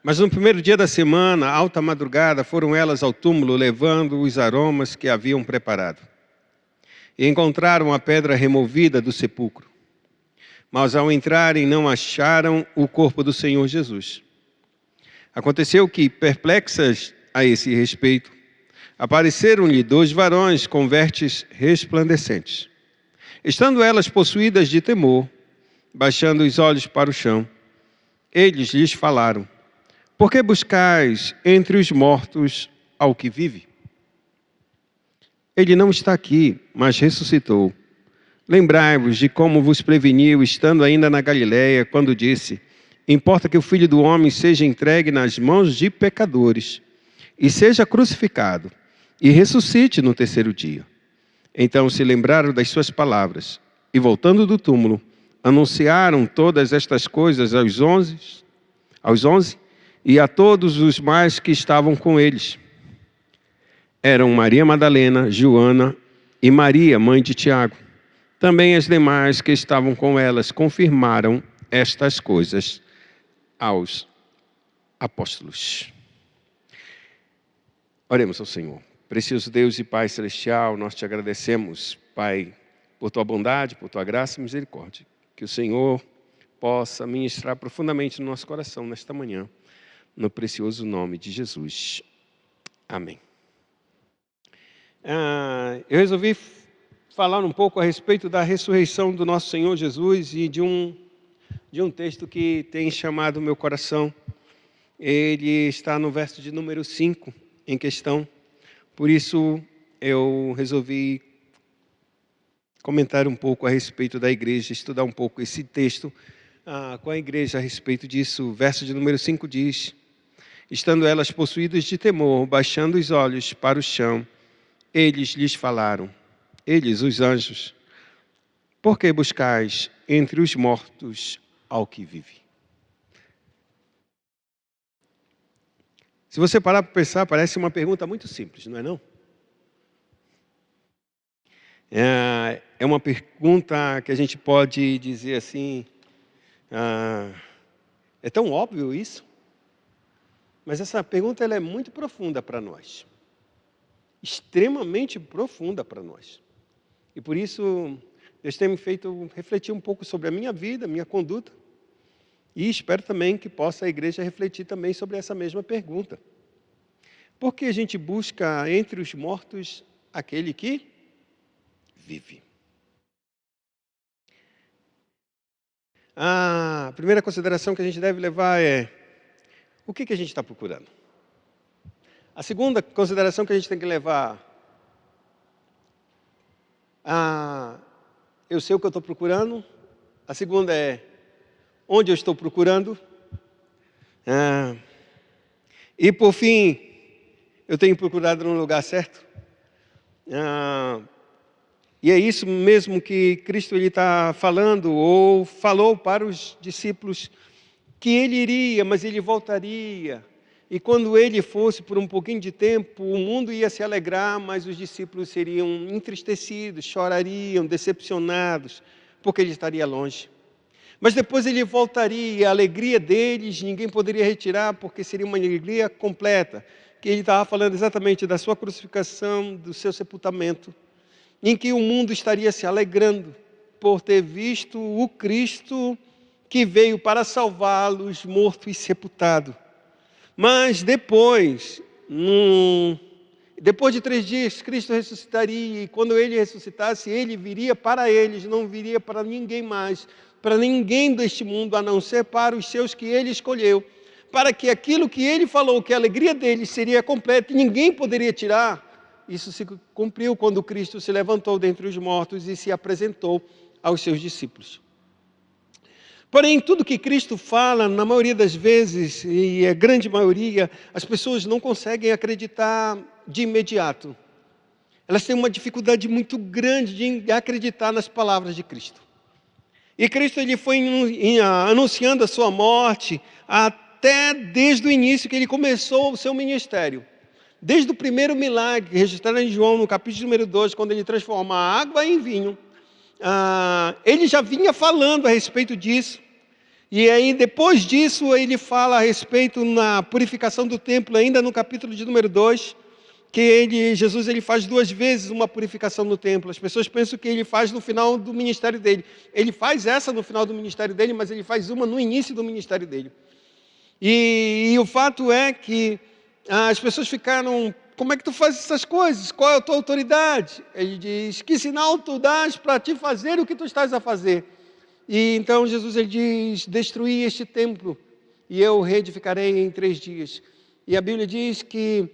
Mas no primeiro dia da semana, alta madrugada, foram elas ao túmulo levando os aromas que haviam preparado. E encontraram a pedra removida do sepulcro. Mas ao entrarem não acharam o corpo do Senhor Jesus. Aconteceu que, perplexas a esse respeito, apareceram-lhe 2 varões com vestes resplandecentes. Estando elas possuídas de temor, baixando os olhos para o chão, eles lhes falaram: por que buscais entre os mortos ao que vive? Ele não está aqui, mas ressuscitou. Lembrai-vos de como vos preveniu, estando ainda na Galiléia, quando disse: importa que o Filho do Homem seja entregue nas mãos de pecadores, e seja crucificado, e ressuscite no terceiro dia. Então se lembraram das suas palavras, e voltando do túmulo, anunciaram todas estas coisas aos 11 e a todos os mais que estavam com eles. Eram Maria Madalena, Joana e Maria, mãe de Tiago. Também as demais que estavam com elas confirmaram estas coisas aos apóstolos. Oremos ao Senhor. Precioso Deus e Pai Celestial, nós te agradecemos, Pai, por tua bondade, por tua graça e misericórdia. Que o Senhor possa ministrar profundamente no nosso coração nesta manhã, no precioso nome de Jesus. Amém. Eu resolvi falar um pouco a respeito da ressurreição do nosso Senhor Jesus e de um texto que tem chamado o meu coração. Ele está no verso de número 5 em questão. Por isso, eu resolvi comentar um pouco a respeito da igreja, estudar um pouco esse texto com a igreja a respeito disso. O verso de número 5 diz: estando elas possuídas de temor, baixando os olhos para o chão, eles lhes falaram, eles, os anjos: por que buscais entre os mortos ao que vive? Se você parar para pensar, parece uma pergunta muito simples, não é não? É uma pergunta que a gente pode dizer assim, é tão óbvio isso, mas essa pergunta ela é muito profunda para nós, extremamente profunda para nós. E por isso, Deus tem me feito refletir um pouco sobre a minha vida, minha conduta, e espero também que possa a igreja refletir também sobre essa mesma pergunta. Por que a gente busca entre os mortos aquele que vive? A primeira consideração que a gente deve levar é: o que a gente está procurando? A segunda consideração que a gente tem que levar: eu sei o que eu estou procurando. A segunda é: onde eu estou procurando? E por fim, eu tenho procurado no lugar certo? E é isso mesmo que Cristo está falando, ou falou para os discípulos, que ele iria, mas ele voltaria. E quando ele fosse por um pouquinho de tempo, o mundo ia se alegrar, mas os discípulos seriam entristecidos, chorariam, decepcionados, porque ele estaria longe. Mas depois ele voltaria, e a alegria deles ninguém poderia retirar, porque seria uma alegria completa. Que ele estava falando exatamente da sua crucificação, do seu sepultamento, em que o mundo estaria se alegrando por ter visto o Cristo que veio para salvá-los, morto e sepultado. Mas depois de 3 dias, Cristo ressuscitaria, e quando ele ressuscitasse, ele viria para eles, não viria para ninguém mais, para ninguém deste mundo, a não ser para os seus que ele escolheu, para que aquilo que ele falou, que a alegria deles seria completa e ninguém poderia tirar, isso se cumpriu quando Cristo se levantou dentre os mortos e se apresentou aos seus discípulos. Porém, tudo que Cristo fala, na maioria das vezes, e a grande maioria, as pessoas não conseguem acreditar de imediato. Elas têm uma dificuldade muito grande de acreditar nas palavras de Cristo. E Cristo ele foi anunciando a sua morte até desde o início que ele começou o seu ministério. Desde o primeiro milagre, registrado em João, no capítulo número 2, quando ele transforma a água em vinho, ele já vinha falando a respeito disso. E aí, depois disso, ele fala a respeito na purificação do templo, ainda no capítulo de número 2, que Jesus faz 2 vezes uma purificação no templo. As pessoas pensam que ele faz no final do ministério dele. Ele faz essa no final do ministério dele, mas ele faz uma no início do ministério dele. E o fato é que as pessoas ficaram: como é que tu faz essas coisas? Qual é a tua autoridade? Ele diz: que sinal tu dás para te fazer o que tu estás a fazer? E então Jesus diz: destruí este templo e eu reedificarei em 3 dias. E a Bíblia diz que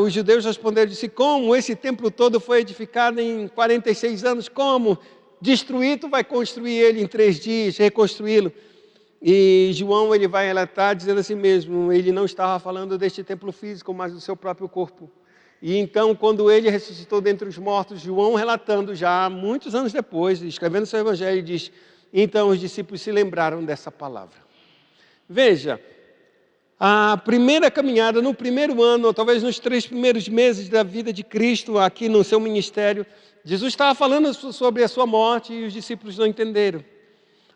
os judeus responderam: disse, como esse templo todo foi edificado em 46 anos? Como? Destruir, tu vai construir ele em 3 dias, reconstruí-lo. E João vai relatar dizendo assim mesmo: ele não estava falando deste templo físico, mas do seu próprio corpo. E então, quando ele ressuscitou dentre os mortos, João relatando já muitos anos depois, escrevendo seu evangelho, diz: então os discípulos se lembraram dessa palavra. Veja, a primeira caminhada, no primeiro ano, ou talvez nos 3 primeiros meses da vida de Cristo aqui no seu ministério, Jesus estava falando sobre a sua morte e os discípulos não entenderam.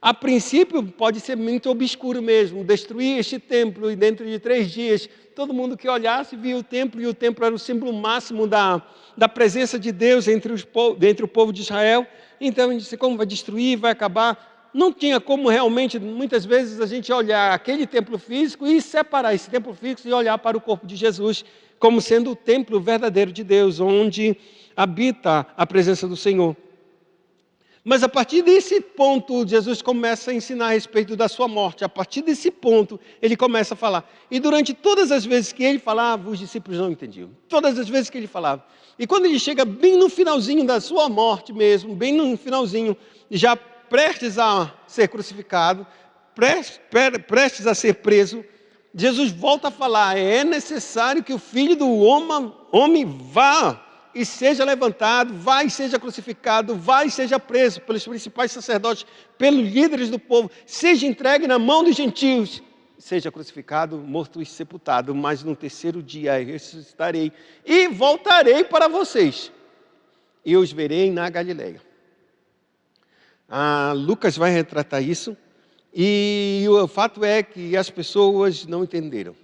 A princípio pode ser muito obscuro mesmo, destruir este templo e dentro de 3 dias, todo mundo que olhasse via o templo, e o templo era o símbolo máximo da presença de Deus entre o povo de Israel. Então ele disse: como vai destruir, vai acabar? Não tinha como realmente, muitas vezes, a gente olhar aquele templo físico e separar esse templo físico e olhar para o corpo de Jesus como sendo o templo verdadeiro de Deus, onde habita a presença do Senhor. Mas a partir desse ponto, Jesus começa a ensinar a respeito da sua morte. A partir desse ponto, ele começa a falar. E durante todas as vezes que ele falava, os discípulos não entendiam. Todas as vezes que ele falava. E quando ele chega bem no finalzinho da sua morte mesmo, bem no finalzinho, já prestes a ser crucificado, prestes a ser preso, Jesus volta a falar: é necessário que o Filho do homem vá e seja levantado, vai e seja crucificado, vai e seja preso pelos principais sacerdotes, pelos líderes do povo, seja entregue na mão dos gentios, seja crucificado, morto e sepultado, mas no 3º dia ressuscitarei e voltarei para vocês, e os verei na Galileia. Lucas vai retratar isso, e o fato é que as pessoas não entenderam,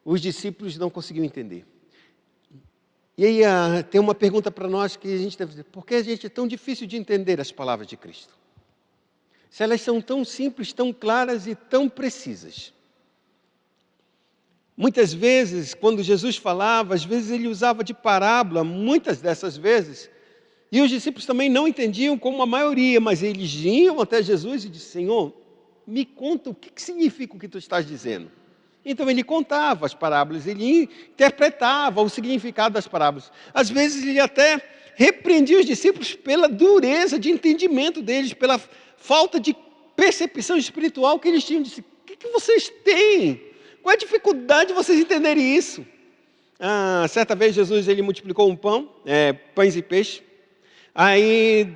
os discípulos não conseguiam entender. E aí tem uma pergunta para nós que a gente deve fazer: por que a gente é tão difícil de entender as palavras de Cristo? Se elas são tão simples, tão claras e tão precisas. Muitas vezes, quando Jesus falava, às vezes ele usava de parábola, muitas dessas vezes, e os discípulos também não entendiam como a maioria, mas eles iam até Jesus e diziam: Senhor, me conta o que significa o que tu estás dizendo. Então ele contava as parábolas, ele interpretava o significado das parábolas. Às vezes ele até repreendia os discípulos pela dureza de entendimento deles, pela falta de percepção espiritual que eles tinham. Disse: o que vocês têm? Qual é a dificuldade de vocês entenderem isso? Certa vez Jesus multiplicou pães e peixes. Aí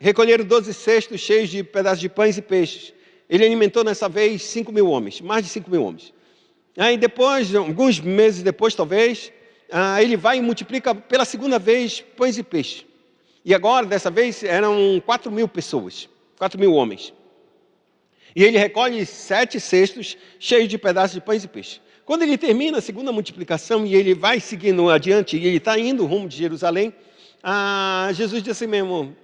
recolheram 12 cestos cheios de pedaços de pães e peixes. Ele alimentou nessa vez 5.000 homens, mais de 5.000 homens. Aí depois, alguns meses depois talvez, ele vai e multiplica pela 2ª vez pães e peixes. E agora, dessa vez, eram 4.000 pessoas, 4.000 homens. E ele recolhe 7 cestos cheios de pedaços de pães e peixes. Quando ele termina a 2ª multiplicação e ele vai seguindo adiante, e ele está indo rumo de Jerusalém, Jesus disse assim mesmo: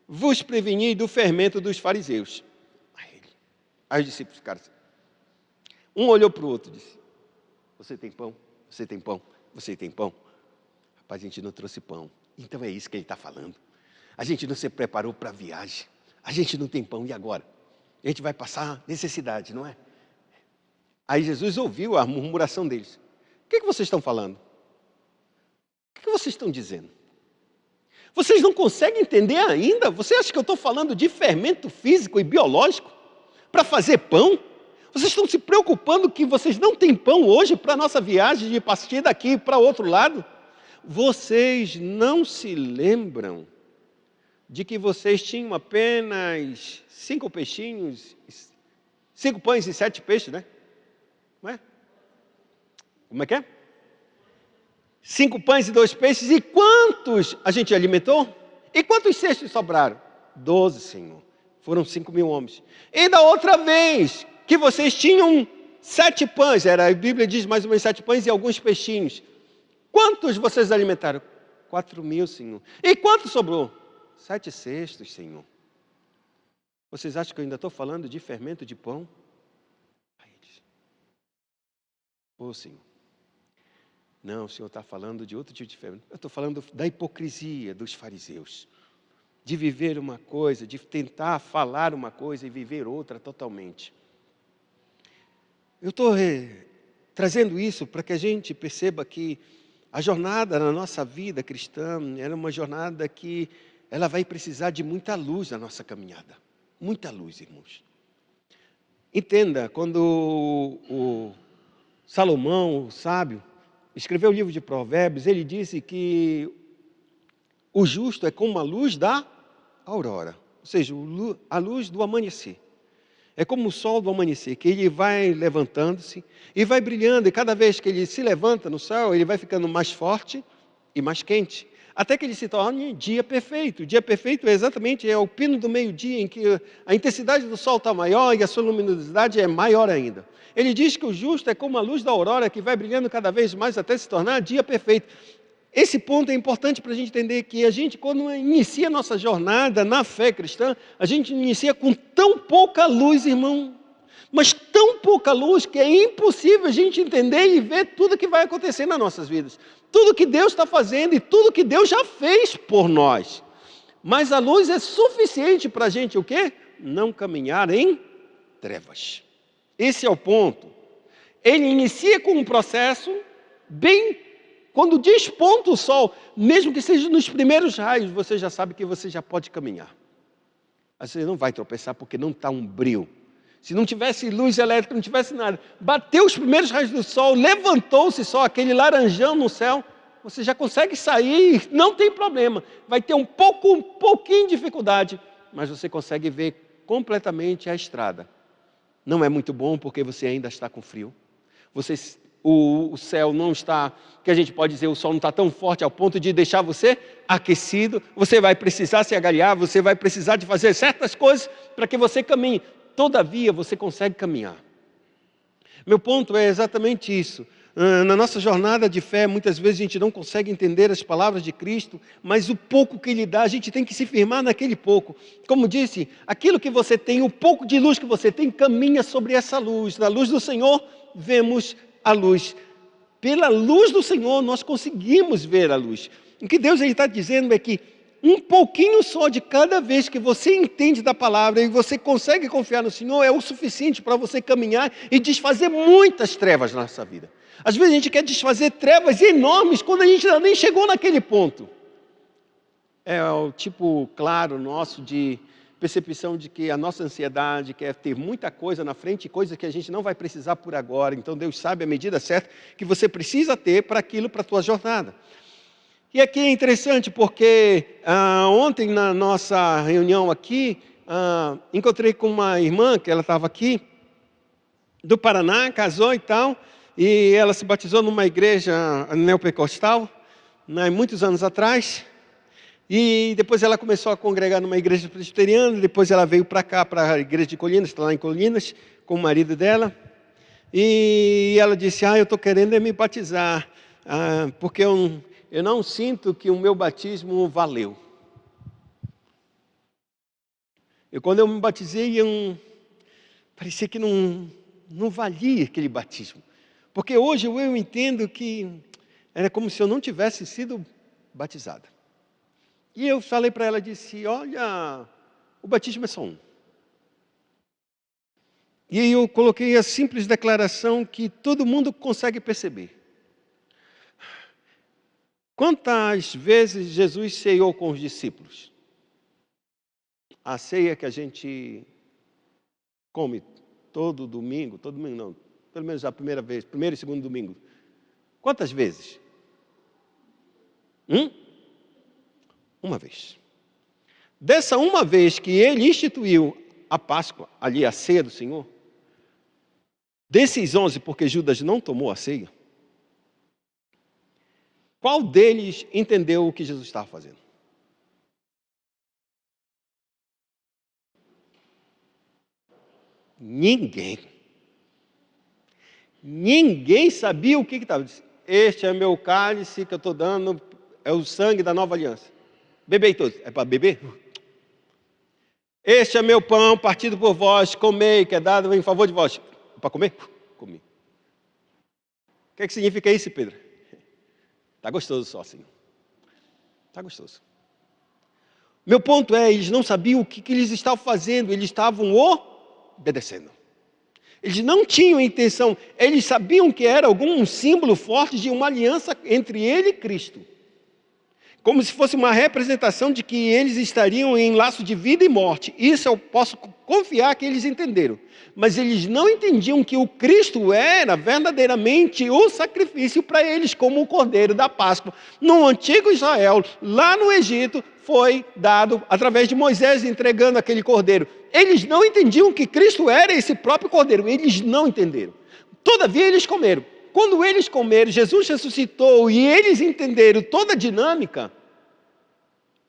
vos preveni do fermento dos fariseus. Aí os discípulos ficaram assim. Um olhou para o outro e disse: você tem pão? Você tem pão? Você tem pão? Rapaz, a gente não trouxe pão. Então é isso que ele está falando. A gente não se preparou para a viagem. A gente não tem pão, e agora? A gente vai passar necessidade, não é? Aí Jesus ouviu a murmuração deles. O que vocês estão falando? O que vocês estão dizendo? Vocês não conseguem entender ainda? Você acha que eu estou falando de fermento físico e biológico para fazer pão? Vocês estão se preocupando que vocês não têm pão hoje para a nossa viagem de partir daqui para o outro lado? Vocês não se lembram de que vocês tinham apenas 5 peixinhos, 5 pães e 7 peixes, né? Não é? Como é que é? 5 pães e 2 peixes, e quantos a gente alimentou? E quantos cestos sobraram? 12, Senhor. Foram 5.000 homens. E da outra vez, que vocês tinham 7 pães, a Bíblia diz mais ou menos 7 pães e alguns peixinhos. Quantos vocês alimentaram? 4.000, Senhor. E quanto sobrou? 7 cestos, Senhor. Vocês acham que eu ainda estou falando de fermento de pão? Aí eles, Senhor. Não, o Senhor está falando de outro tipo de fermento. Eu estou falando da hipocrisia dos fariseus. De viver uma coisa, de tentar falar uma coisa e viver outra totalmente. Eu estou trazendo isso para que a gente perceba que a jornada na nossa vida cristã é uma jornada que ela vai precisar de muita luz na nossa caminhada. Muita luz, irmãos. Entenda, quando o Salomão, o sábio, escreveu o livro de Provérbios, ele disse que o justo é como a luz da aurora, ou seja, a luz do amanhecer. É como o sol do amanhecer, que ele vai levantando-se e vai brilhando, e cada vez que ele se levanta no céu, ele vai ficando mais forte e mais quente, até que ele se torne dia perfeito. O dia perfeito é o pino do meio-dia, em que a intensidade do sol está maior e a sua luminosidade é maior ainda. Ele diz que o justo é como a luz da aurora, que vai brilhando cada vez mais até se tornar dia perfeito. Esse ponto é importante para a gente entender que a gente, quando inicia a nossa jornada na fé cristã, a gente inicia com tão pouca luz, irmão, mas tão pouca luz que é impossível a gente entender e ver tudo que vai acontecer nas nossas vidas. Tudo que Deus está fazendo e tudo que Deus já fez por nós. Mas a luz é suficiente para a gente o quê? Não caminhar em trevas. Esse é o ponto. Ele inicia com um processo bem... Quando desponta o sol, mesmo que seja nos primeiros raios, você já sabe que você já pode caminhar. Você não vai tropeçar porque não está um breu. Se não tivesse luz elétrica, não tivesse nada, bateu os primeiros raios do sol, levantou-se só aquele laranjão no céu, você já consegue sair, não tem problema. Vai ter um pouquinho de dificuldade, mas você consegue ver completamente a estrada. Não é muito bom porque você ainda está com frio. O céu não está, que a gente pode dizer, o sol não está tão forte ao ponto de deixar você aquecido. Você vai precisar se agalhar, você vai precisar de fazer certas coisas para que você caminhe. Todavia, você consegue caminhar. Meu ponto é exatamente isso. Na nossa jornada de fé, muitas vezes a gente não consegue entender as palavras de Cristo, mas o pouco que Ele dá, a gente tem que se firmar naquele pouco. Como disse, aquilo que você tem, o pouco de luz que você tem, caminha sobre essa luz. Na luz do Senhor, vemos a luz. Pela luz do Senhor, nós conseguimos ver a luz. O que Deus está dizendo é que um pouquinho só de cada vez que você entende da palavra e você consegue confiar no Senhor, é o suficiente para você caminhar e desfazer muitas trevas na nossa vida. Às vezes a gente quer desfazer trevas enormes quando a gente ainda nem chegou naquele ponto. É o tipo claro nosso de percepção de que a nossa ansiedade quer ter muita coisa na frente, coisa que a gente não vai precisar por agora. Então Deus sabe a medida certa que você precisa ter para aquilo, para a tua jornada. E aqui é interessante porque ontem na nossa reunião aqui, encontrei com uma irmã que ela estava aqui, do Paraná, casou e tal, e ela se batizou numa igreja neopentecostal, muitos anos atrás. E depois ela começou a congregar numa igreja presbiteriana, depois ela veio para cá, para a igreja de Colinas, está lá em Colinas, com o marido dela. E ela disse, eu estou querendo me batizar, porque eu não sinto que o meu batismo valeu. Quando eu me batizei, parecia que não valia aquele batismo. Porque hoje eu entendo que era como se eu não tivesse sido batizada. E eu falei para ela, disse, olha, o batismo é só um. E aí eu coloquei a simples declaração que todo mundo consegue perceber. Quantas vezes Jesus ceiou com os discípulos? A ceia que a gente come todo domingo não, pelo menos a primeira vez, primeiro e segundo domingo. Quantas vezes? Uma vez. Dessa uma vez que ele instituiu a Páscoa, ali a ceia do Senhor, desses 11, porque Judas não tomou a ceia, qual deles entendeu o que Jesus estava fazendo? Ninguém. Ninguém sabia o que estava. Este é meu cálice que eu estou dando, é o sangue da nova aliança. Bebei todos. É para beber? Este é meu pão partido por vós, comei, que é dado em favor de vós. Para comer? Comi. O que significa isso, Pedro? Está gostoso só assim. Está gostoso. Meu ponto é, eles não sabiam o que eles estavam fazendo, eles estavam obedecendo. Eles não tinham intenção, eles sabiam que era algum símbolo forte de uma aliança entre ele e Cristo. Como se fosse uma representação de que eles estariam em laço de vida e morte. Isso eu posso confiar que eles entenderam. Mas eles não entendiam que o Cristo era verdadeiramente o sacrifício para eles, como o Cordeiro da Páscoa. No antigo Israel, lá no Egito, foi dado através de Moisés entregando aquele Cordeiro. Eles não entendiam que Cristo era esse próprio Cordeiro. Eles não entenderam. Todavia eles comeram. Quando eles comeram, Jesus ressuscitou e eles entenderam toda a dinâmica,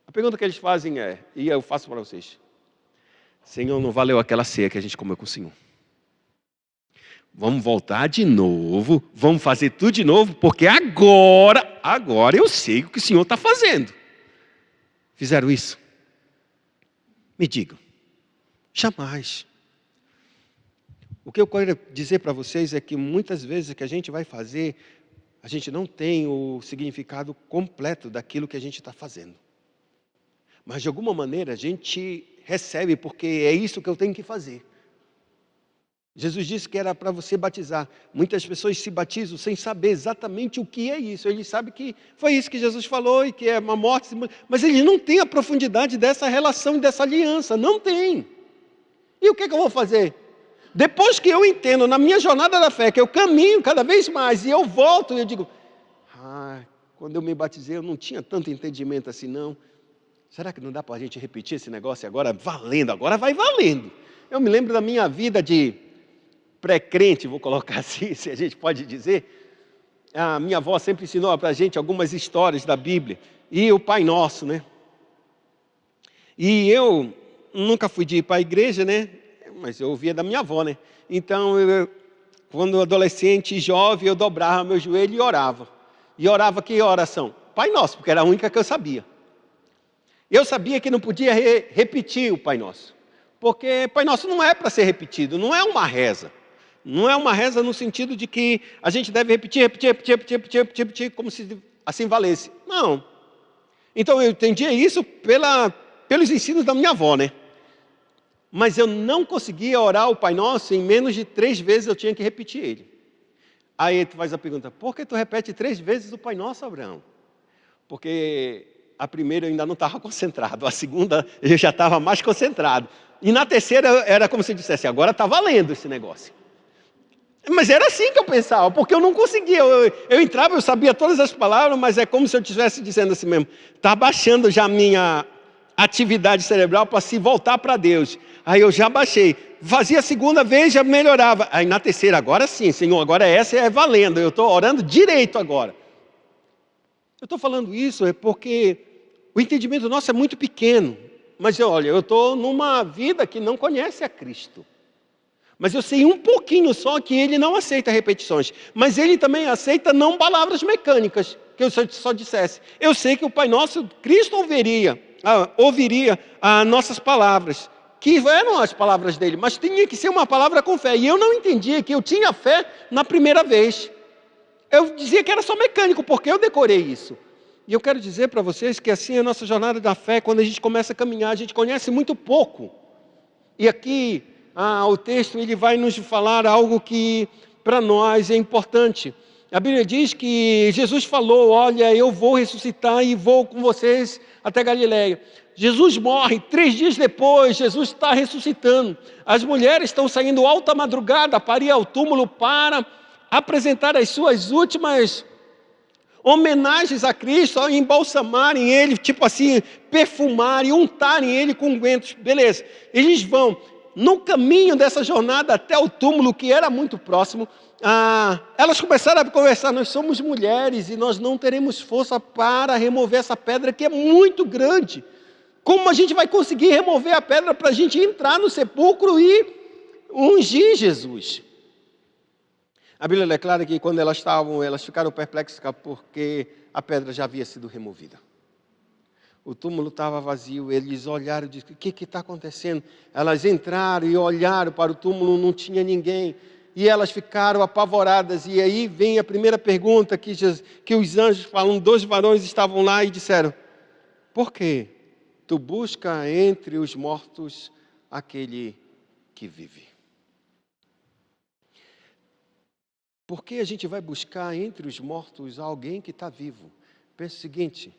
a pergunta que eles fazem é, e eu faço para vocês: Senhor, não valeu aquela ceia que a gente comeu com o Senhor? Vamos voltar de novo, vamos fazer tudo de novo, porque agora eu sei o que o Senhor está fazendo. Fizeram isso? Me digam. Jamais. O que eu quero dizer para vocês é que muitas vezes que a gente vai fazer, a gente não tem o significado completo daquilo que a gente está fazendo. Mas de alguma maneira a gente recebe, porque é isso que eu tenho que fazer. Jesus disse que era para você batizar. Muitas pessoas se batizam sem saber exatamente o que é isso. Eles sabem que foi isso que Jesus falou e que é uma morte, mas eles não têm a profundidade dessa relação, dessa aliança. Não tem. E o que eu vou fazer? Depois que eu entendo na minha jornada da fé, que eu caminho cada vez mais e eu volto e eu digo, quando eu me batizei eu não tinha tanto entendimento assim não. Será que não dá para a gente repetir esse negócio agora valendo? Agora vai valendo. Eu me lembro da minha vida de pré-crente, vou colocar assim, se a gente pode dizer. A minha avó sempre ensinou para a gente algumas histórias da Bíblia. E o Pai Nosso, né? E eu nunca fui de ir para a igreja, né? Mas eu ouvia da minha avó, né? Então, quando adolescente e jovem, eu dobrava meu joelho e orava. E orava que oração? Pai Nosso, porque era a única que eu sabia. Eu sabia que não podia repetir o Pai Nosso. Porque Pai Nosso não é para ser repetido, não é uma reza. Não é uma reza no sentido de que a gente deve repetir, como se assim valesse. Não. Então eu entendia isso pelos ensinos da minha avó, né? Mas eu não conseguia orar o Pai Nosso, em menos de 3 vezes eu tinha que repetir ele. Aí tu faz a pergunta, por que tu repete 3 vezes o Pai Nosso, Abraão? Porque a primeira eu ainda não estava concentrado, a segunda eu já estava mais concentrado. E na terceira era como se dissesse, agora está valendo esse negócio. Mas era assim que eu pensava, porque eu não conseguia. Eu entrava, eu sabia todas as palavras, mas é como se eu estivesse dizendo assim mesmo, está baixando já a minha atividade cerebral para se voltar para Deus. Aí eu já baixei. Fazia a segunda vez, já melhorava. Aí na terceira, agora sim, Senhor, agora essa é valendo. Eu estou orando direito agora. Eu estou falando isso porque o entendimento nosso é muito pequeno. Mas olha, eu estou numa vida que não conhece a Cristo. Mas eu sei um pouquinho só que ele não aceita repetições. Mas ele também aceita não palavras mecânicas, que eu só dissesse. Eu sei que o Pai Nosso, Cristo ouviria as nossas palavras, que eram as palavras dele, mas tinha que ser uma palavra com fé. E eu não entendia que eu tinha fé na primeira vez. Eu dizia que era só mecânico, porque eu decorei isso. E eu quero dizer para vocês que assim é a nossa jornada da fé, quando a gente começa a caminhar, a gente conhece muito pouco. E aqui, o texto ele vai nos falar algo que para nós é importante. A Bíblia diz que Jesus falou, olha, eu vou ressuscitar e vou com vocês até Galileia. Jesus morre, 3 dias depois, Jesus está ressuscitando. As mulheres estão saindo alta madrugada para ir ao túmulo para apresentar as suas últimas homenagens a Cristo, ao embalsamarem ele, tipo assim, perfumarem, untarem ele com ungüentos. Beleza, eles vão. No caminho dessa jornada até o túmulo, que era muito próximo, elas começaram a conversar, nós somos mulheres e nós não teremos força para remover essa pedra que é muito grande. Como a gente vai conseguir remover a pedra para a gente entrar no sepulcro e ungir Jesus. A Bíblia declara que quando elas ficaram perplexas porque a pedra já havia sido removida. O túmulo estava vazio, eles olharam e disseram, o que está acontecendo? Elas entraram e olharam para o túmulo, não tinha ninguém. E elas ficaram apavoradas. E aí vem a primeira pergunta que os anjos falam, 2 varões estavam lá e disseram, por quê? Tu busca entre os mortos aquele que vive. Por que a gente vai buscar entre os mortos alguém que está vivo? Pensa o seguinte,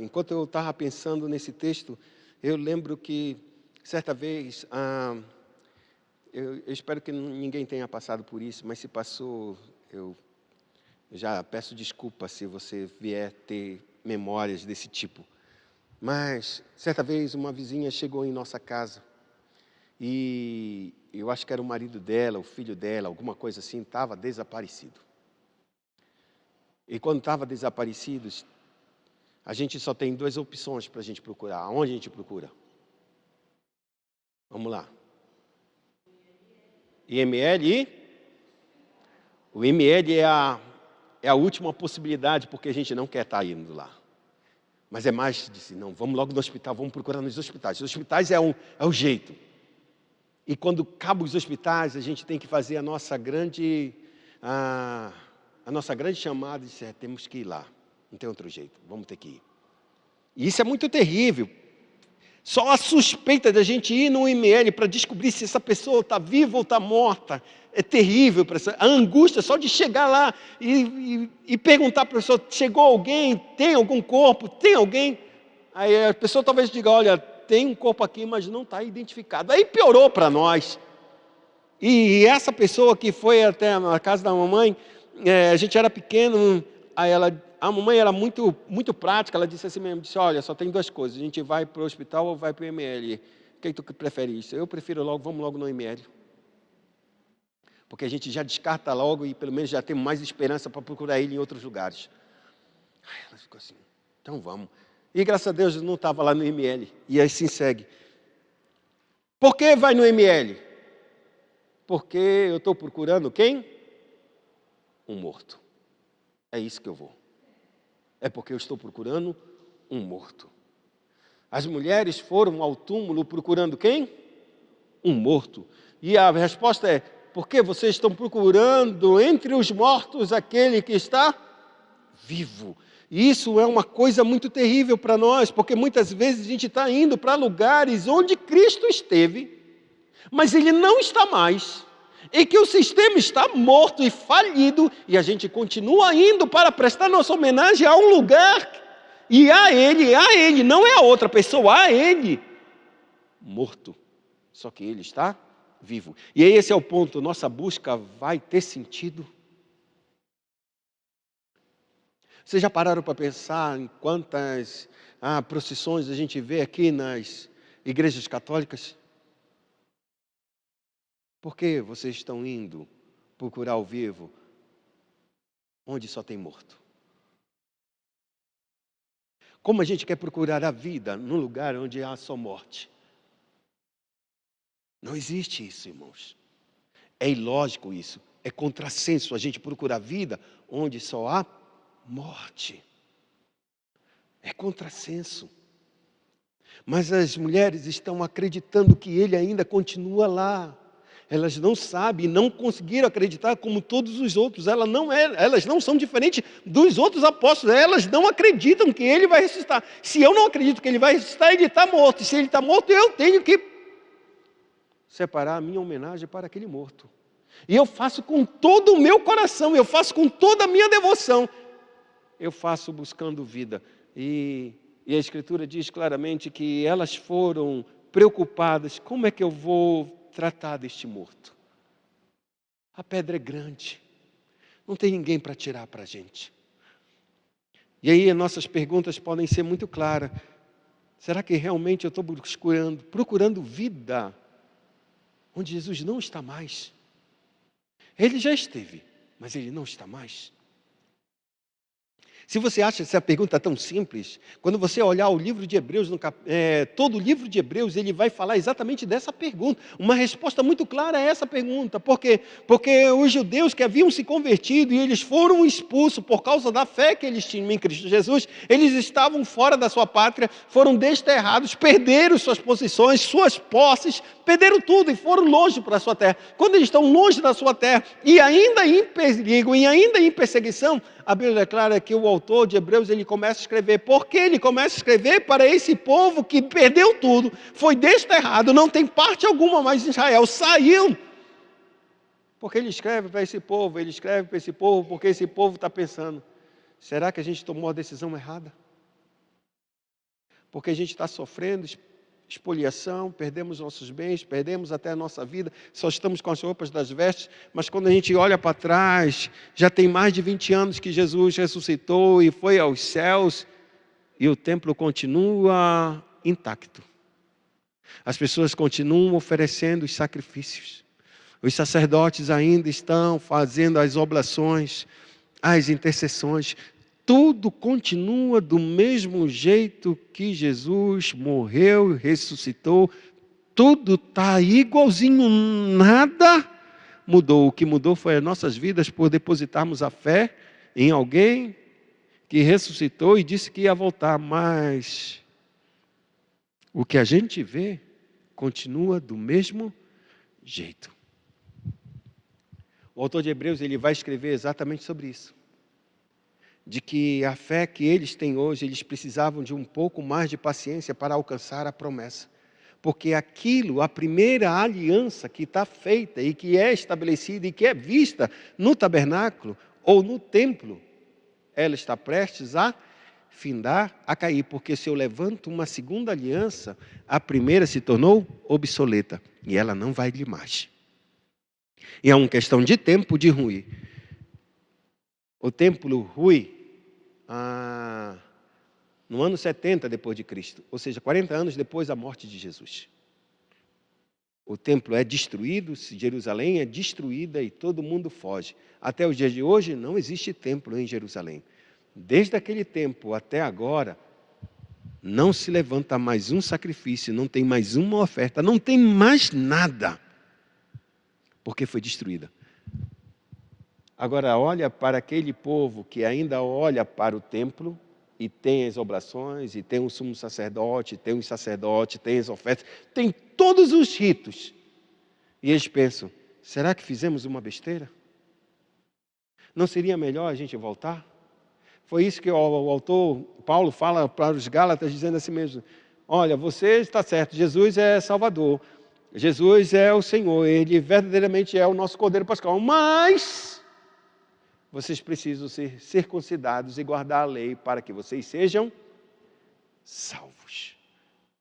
enquanto eu estava pensando nesse texto, eu lembro que certa vez, eu espero que ninguém tenha passado por isso, mas se passou, eu já peço desculpa se você vier ter memórias desse tipo. Mas certa vez uma vizinha chegou em nossa casa e eu acho que era o marido dela, o filho dela, alguma coisa assim, estava desaparecido. E quando estava desaparecido, a gente só tem 2 opções para a gente procurar. Aonde a gente procura? Vamos lá. IML e? O IML é a última possibilidade, porque a gente não quer estar indo lá. Mas é mais de não, vamos logo no hospital, vamos procurar nos hospitais. Os hospitais é o jeito. E quando acabam os hospitais, a gente tem que fazer a nossa grande chamada e dizer, temos que ir lá. Não tem outro jeito, vamos ter que ir. E isso é muito terrível. Só a suspeita da gente ir no IML para descobrir se essa pessoa está viva ou está morta é terrível. A angústia só de chegar lá e perguntar para a pessoa, chegou alguém? Tem algum corpo? Tem alguém? Aí a pessoa talvez diga, olha, tem um corpo aqui, mas não está identificado. Aí piorou para nós. E essa pessoa que foi até a casa da mamãe, a gente era pequeno, aí a mamãe era muito, muito prática, ela disse assim mesmo, olha, só tem 2 coisas, a gente vai para o hospital ou vai para o IML. O que tu prefere isso? Eu prefiro vamos logo no IML. Porque a gente já descarta logo e pelo menos já tem mais esperança para procurar ele em outros lugares. Aí ela ficou assim, então vamos. E graças a Deus não estava lá no IML. E assim segue. Por que vai no IML? Porque eu estou procurando quem? Um morto. É isso que eu vou. É porque eu estou procurando um morto. As mulheres foram ao túmulo procurando quem? Um morto. E a resposta é, porque vocês estão procurando entre os mortos aquele que está vivo. E isso é uma coisa muito terrível para nós, porque muitas vezes a gente está indo para lugares onde Cristo esteve, mas Ele não está mais, e que o sistema está morto e falido, e a gente continua indo para prestar nossa homenagem a um lugar, e a Ele, não é a outra pessoa, a Ele, morto, só que Ele está vivo. E aí esse é o ponto, nossa busca vai ter sentido? Vocês já pararam para pensar em quantas procissões a gente vê aqui nas igrejas católicas? Por que vocês estão indo procurar o vivo onde só tem morto? Como a gente quer procurar a vida num lugar onde há só morte? Não existe isso, irmãos. É ilógico isso. É contrassenso a gente procurar vida onde só há morte. É contrassenso. Mas as mulheres estão acreditando que ele ainda continua lá. Elas não sabem, não conseguiram acreditar como todos os outros. Elas não são diferentes dos outros apóstolos. Elas não acreditam que ele vai ressuscitar. Se eu não acredito que ele vai ressuscitar, ele está morto. Se ele está morto, eu tenho que separar a minha homenagem para aquele morto. E eu faço com todo o meu coração, eu faço com toda a minha devoção. Eu faço buscando vida. E a Escritura diz claramente que elas foram preocupadas. Como é que eu vou tratar deste morto? A pedra é grande. Não tem ninguém para tirar para a gente. E aí as nossas perguntas podem ser muito claras. Será que realmente eu estou procurando vida onde Jesus não está mais? Ele já esteve, mas Ele não está mais. Se você acha essa pergunta tão simples, quando você olhar o livro de Hebreus, todo o livro de Hebreus, ele vai falar exatamente dessa pergunta. Uma resposta muito clara a essa pergunta. Por quê? Porque os judeus que haviam se convertido e eles foram expulsos por causa da fé que eles tinham em Cristo Jesus, eles estavam fora da sua pátria, foram desterrados, perderam suas posições, suas posses, perderam tudo e foram longe para a sua terra. Quando eles estão longe da sua terra e ainda em perigo e ainda em perseguição, a Bíblia declara que o autor de Hebreus, ele começa a escrever. Por que ele começa a escrever? Para esse povo que perdeu tudo, foi desterrado, não tem parte alguma mais em Israel, saiu. Porque ele escreve para esse povo, porque esse povo está pensando, será que a gente tomou a decisão errada? Porque a gente está sofrendo expoliação, perdemos nossos bens, perdemos até a nossa vida, só estamos com as roupas das vestes, mas quando a gente olha para trás, já tem mais de 20 anos que Jesus ressuscitou e foi aos céus, e o templo continua intacto. As pessoas continuam oferecendo os sacrifícios, os sacerdotes ainda estão fazendo as oblações, as intercessões, tudo continua do mesmo jeito que Jesus morreu e ressuscitou. Tudo está igualzinho, nada mudou. O que mudou foi as nossas vidas por depositarmos a fé em alguém que ressuscitou e disse que ia voltar. Mas o que a gente vê continua do mesmo jeito. O autor de Hebreus, ele vai escrever exatamente sobre isso. De que a fé que eles têm hoje, eles precisavam de um pouco mais de paciência para alcançar a promessa. Porque aquilo, a primeira aliança que está feita e que é estabelecida e que é vista no tabernáculo ou no templo, ela está prestes a findar, a cair. Porque se eu levanto uma segunda aliança, a primeira se tornou obsoleta e ela não vai lhe mais. E é uma questão de tempo de ruir. O templo rui no ano 70 depois de Cristo, ou seja, 40 anos depois da morte de Jesus. O templo é destruído, Jerusalém é destruída e todo mundo foge. Até os dias de hoje não existe templo em Jerusalém. Desde aquele tempo até agora, não se levanta mais um sacrifício, não tem mais uma oferta, não tem mais nada, porque foi destruída. Agora olha para aquele povo que ainda olha para o templo e tem as oblações, e tem o sumo sacerdote, tem os sacerdotes, tem as ofertas, tem todos os ritos. E eles pensam, será que fizemos uma besteira? Não seria melhor a gente voltar? Foi isso que o autor Paulo fala para os Gálatas, dizendo assim mesmo, olha, você está certo, Jesus é Salvador, Jesus é o Senhor, Ele verdadeiramente é o nosso Cordeiro Pascal, mas vocês precisam ser circuncidados e guardar a lei para que vocês sejam salvos.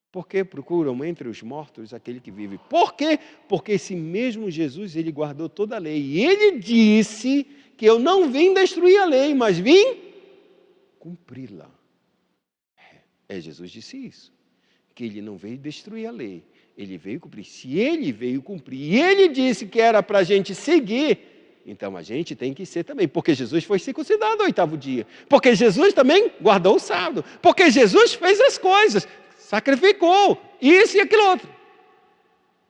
Por que procuram entre os mortos aquele que vive? Por quê? Porque esse mesmo Jesus, ele guardou toda a lei. E ele disse que eu não vim destruir a lei, mas vim cumpri-la. Jesus disse isso. Que ele não veio destruir a lei, ele veio cumprir. Se ele veio cumprir e ele disse que era para a gente seguir, então a gente tem que ser também, porque Jesus foi circuncidado no 8º dia, porque Jesus também guardou o sábado, porque Jesus fez as coisas, sacrificou, isso e aquilo outro.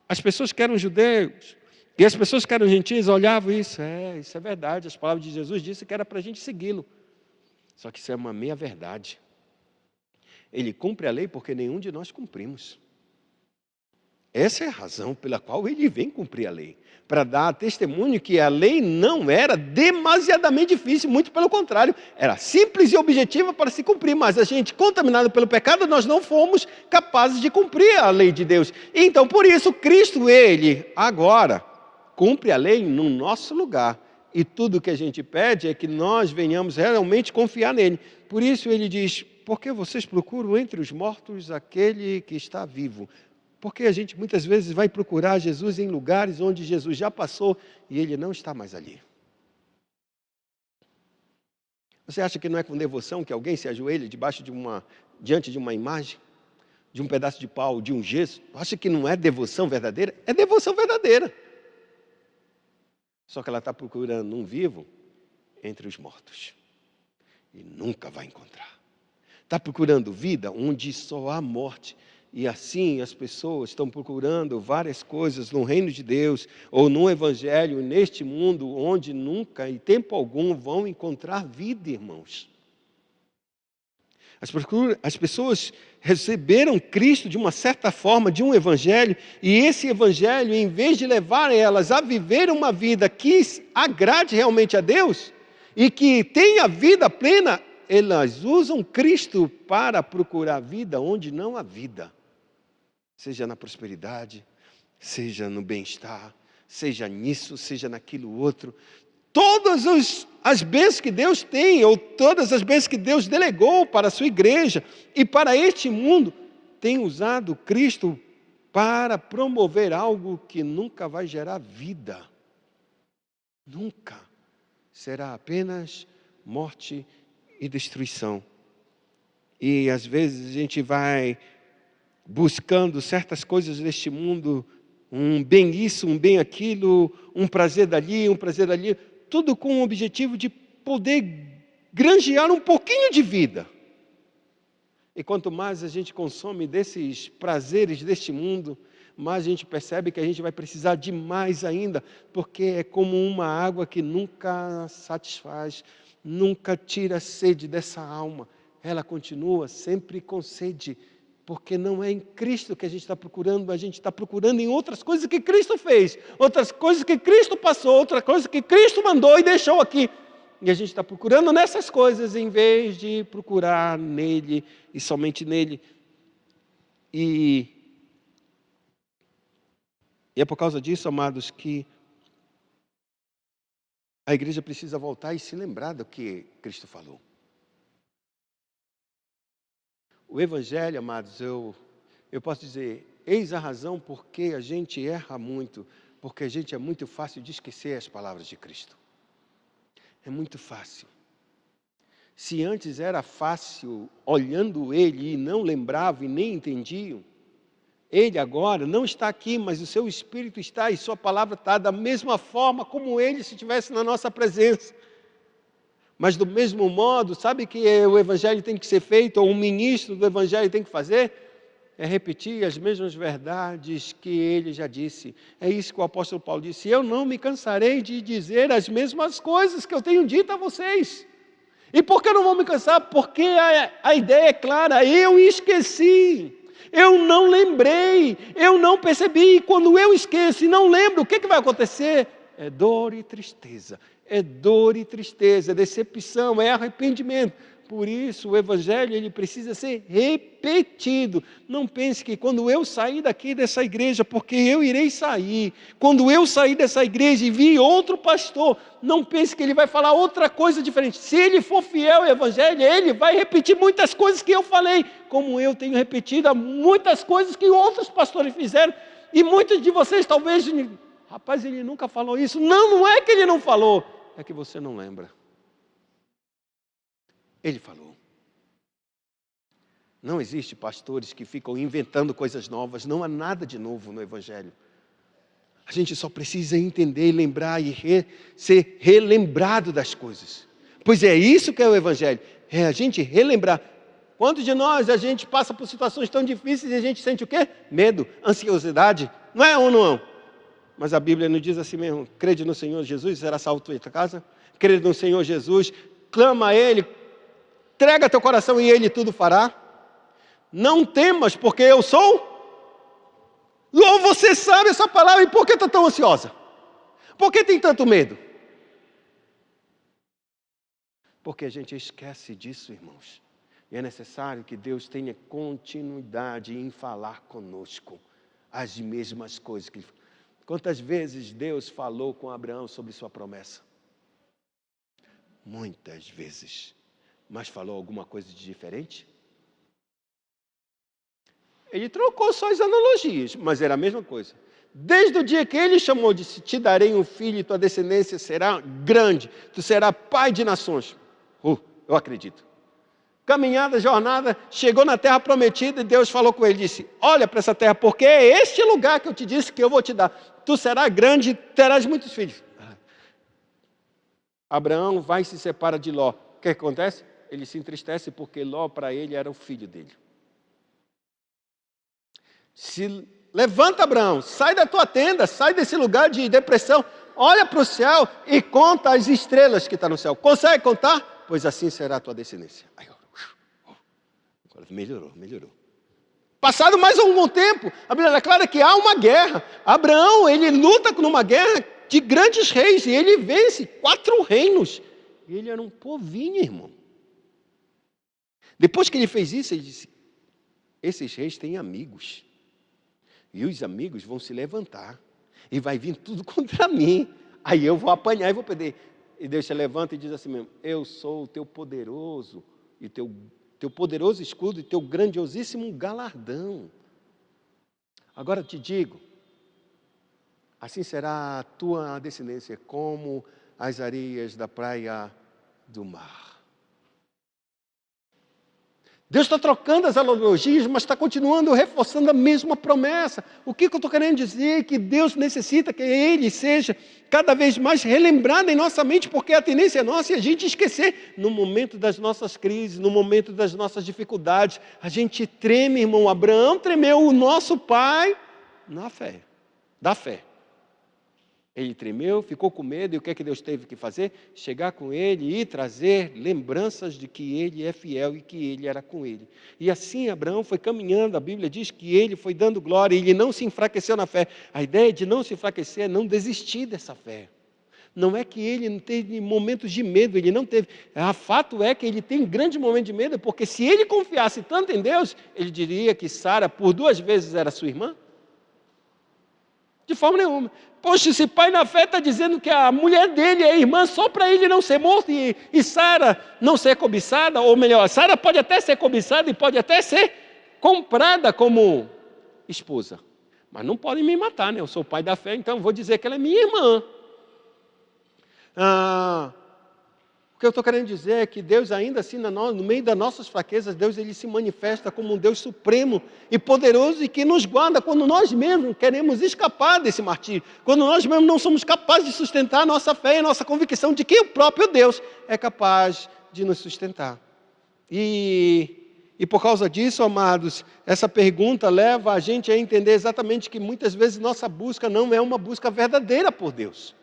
As pessoas que eram judeus e as pessoas que eram gentios olhavam isso, isso é verdade, as palavras de Jesus disseram que era para a gente segui-lo, só que isso é uma meia verdade. Ele cumpre a lei porque nenhum de nós cumprimos. Essa é a razão pela qual ele vem cumprir a lei. Para dar testemunho que a lei não era demasiadamente difícil, muito pelo contrário, era simples e objetiva para se cumprir, mas a gente, contaminado pelo pecado, nós não fomos capazes de cumprir a lei de Deus. Então, por isso, Cristo, ele, agora, cumpre a lei no nosso lugar. E tudo que a gente pede é que nós venhamos realmente confiar nele. Por isso ele diz, por que vocês procuram entre os mortos aquele que está vivo? Porque a gente muitas vezes vai procurar Jesus em lugares onde Jesus já passou e ele não está mais ali. Você acha que não é com devoção que alguém se ajoelha diante de uma imagem, de um pedaço de pau, de um gesso? Acha que não é devoção verdadeira? É devoção verdadeira. Só que ela está procurando um vivo entre os mortos. e nunca vai encontrar. Está procurando vida onde só há morte. E assim as pessoas estão procurando várias coisas no reino de Deus, ou no Evangelho, neste mundo, onde nunca, em tempo algum, vão encontrar vida, irmãos. As pessoas receberam Cristo de uma certa forma, de um Evangelho, e esse Evangelho, em vez de levar elas a viver uma vida que agrade realmente a Deus, e que tenha vida plena, elas usam Cristo para procurar vida onde não há vida. Seja na prosperidade, seja no bem-estar, seja nisso, seja naquilo outro. Todas as bênçãos que Deus tem, ou todas as bênçãos que Deus delegou para a sua igreja e para este mundo, tem usado Cristo para promover algo que nunca vai gerar vida. Nunca. Será apenas morte e destruição. E às vezes a gente vai buscando certas coisas deste mundo, um bem isso, um bem aquilo, um prazer dali, tudo com o objetivo de poder granjear um pouquinho de vida. E quanto mais a gente consome desses prazeres deste mundo, mais a gente percebe que a gente vai precisar de mais ainda, porque é como uma água que nunca satisfaz, nunca tira a sede dessa alma. Ela continua sempre com sede, porque não é em Cristo que a gente está procurando, a gente está procurando em outras coisas que Cristo fez, outras coisas que Cristo passou, outra coisa que Cristo mandou e deixou aqui. E a gente está procurando nessas coisas, em vez de procurar nele e somente nele. E é por causa disso, amados, que a igreja precisa voltar e se lembrar do que Cristo falou. O Evangelho, amados, eu posso dizer, eis a razão por que a gente erra muito, porque a gente é muito fácil de esquecer as palavras de Cristo. É muito fácil. Se antes era fácil, olhando Ele, e não lembrava e nem entendiam, Ele agora não está aqui, mas o seu Espírito está e sua palavra está da mesma forma como Ele se estivesse na nossa presença. Mas do mesmo modo, sabe que o Evangelho tem que ser feito, ou um ministro do Evangelho tem que fazer? É repetir as mesmas verdades que ele já disse. É isso que o apóstolo Paulo disse: eu não me cansarei de dizer as mesmas coisas que eu tenho dito a vocês. E por que eu não vou me cansar? Porque a ideia é clara, eu esqueci. Eu não lembrei, eu não percebi. E quando eu esqueço e não lembro, o que vai acontecer? É dor e tristeza. É dor e tristeza, é decepção, é arrependimento. Por isso o Evangelho ele precisa ser repetido. Não pense que quando eu sair daqui dessa igreja, porque eu irei sair, quando eu sair dessa igreja e vir outro pastor, não pense que ele vai falar outra coisa diferente. Se ele for fiel ao Evangelho, ele vai repetir muitas coisas que eu falei, como eu tenho repetido muitas coisas que outros pastores fizeram, e muitos de vocês talvez, rapaz, ele nunca falou isso. Não é que ele não falou, é que você não lembra. Ele falou. Não existe pastores que ficam inventando coisas novas, não há nada de novo no Evangelho. A gente só precisa entender, lembrar e ser relembrado das coisas. Pois é isso que é o Evangelho, é a gente relembrar. Quantos de nós a gente passa por situações tão difíceis e a gente sente o quê? Medo, ansiosidade, não é ou não? Mas a Bíblia nos diz assim mesmo: crede no Senhor Jesus, será salvo tua casa. Crede no Senhor Jesus, clama a Ele, entrega teu coração e Ele tudo fará. Não temas, porque eu sou. Ou você sabe essa palavra, e por que está tão ansiosa? Por que tem tanto medo? Porque a gente esquece disso, irmãos. E é necessário que Deus tenha continuidade em falar conosco as mesmas coisas que Ele falou. Quantas vezes Deus falou com Abraão sobre sua promessa? Muitas vezes. Mas falou alguma coisa de diferente? Ele trocou só as analogias, mas era a mesma coisa. Desde o dia que ele chamou, disse: te darei um filho e tua descendência será grande, tu serás pai de nações. Eu acredito. Caminhada, jornada, chegou na terra prometida e Deus falou com ele, disse: olha para essa terra, porque é este lugar que eu te disse que eu vou te dar. Tu serás grande e terás muitos filhos. Abraão vai e se separa de Ló. O que acontece? ele se entristece porque Ló, para ele, era o filho dele. Levanta, Abraão, sai da tua tenda, sai desse lugar de depressão, olha para o céu e conta as estrelas que estão no céu. Consegue contar? Pois assim será a tua descendência. Agora melhorou. Passado mais algum tempo, a Bíblia declara que há uma guerra. Abraão, ele luta numa guerra de grandes reis, e ele vence 4 reinos. E ele era um povinho, irmão. Depois que ele fez isso, ele disse, esses reis têm amigos. E os amigos vão se levantar. E vai vir tudo contra mim. Aí eu vou apanhar e vou perder. E Deus se levanta e diz assim mesmo, eu sou o teu poderoso, e teu poderoso escudo e teu grandiosíssimo galardão. Agora te digo, assim será a tua descendência como as areias da praia do mar. Deus está trocando as analogias, mas está continuando reforçando a mesma promessa. O que eu estou querendo dizer? Que Deus necessita que Ele seja cada vez mais relembrado em nossa mente, porque a tendência é nossa e a gente esquecer. No momento das nossas crises, no momento das nossas dificuldades, a gente treme, irmão. Abraão tremeu, o nosso pai, na fé, da fé. Ele tremeu, ficou com medo, e o que é que Deus teve que fazer? Chegar com ele e trazer lembranças de que ele é fiel e que ele era com ele. E assim Abraão foi caminhando, a Bíblia diz que ele foi dando glória, e ele não se enfraqueceu na fé. A ideia de não se enfraquecer é não desistir dessa fé. Não é que ele não teve momentos de medo, ele não teve. O fato é que ele tem grande momento de medo, porque se ele confiasse tanto em Deus, ele diria que Sara por 2 vezes era sua irmã? De forma nenhuma. Poxa, esse pai na fé está dizendo que a mulher dele é irmã só para ele não ser morto e Sara não ser cobiçada, ou melhor, Sara pode até ser cobiçada e pode até ser comprada como esposa. Mas não podem me matar, né? Eu sou o pai da fé, então vou dizer que ela é minha irmã. O que eu estou querendo dizer é que Deus ainda assim, no meio das nossas fraquezas, Deus ele se manifesta como um Deus supremo e poderoso e que nos guarda quando nós mesmos queremos escapar desse martírio, quando nós mesmos não somos capazes de sustentar a nossa fé e a nossa convicção de que o próprio Deus é capaz de nos sustentar. E por causa disso, amados, essa pergunta leva a gente a entender exatamente que muitas vezes nossa busca não é uma busca verdadeira por Deus.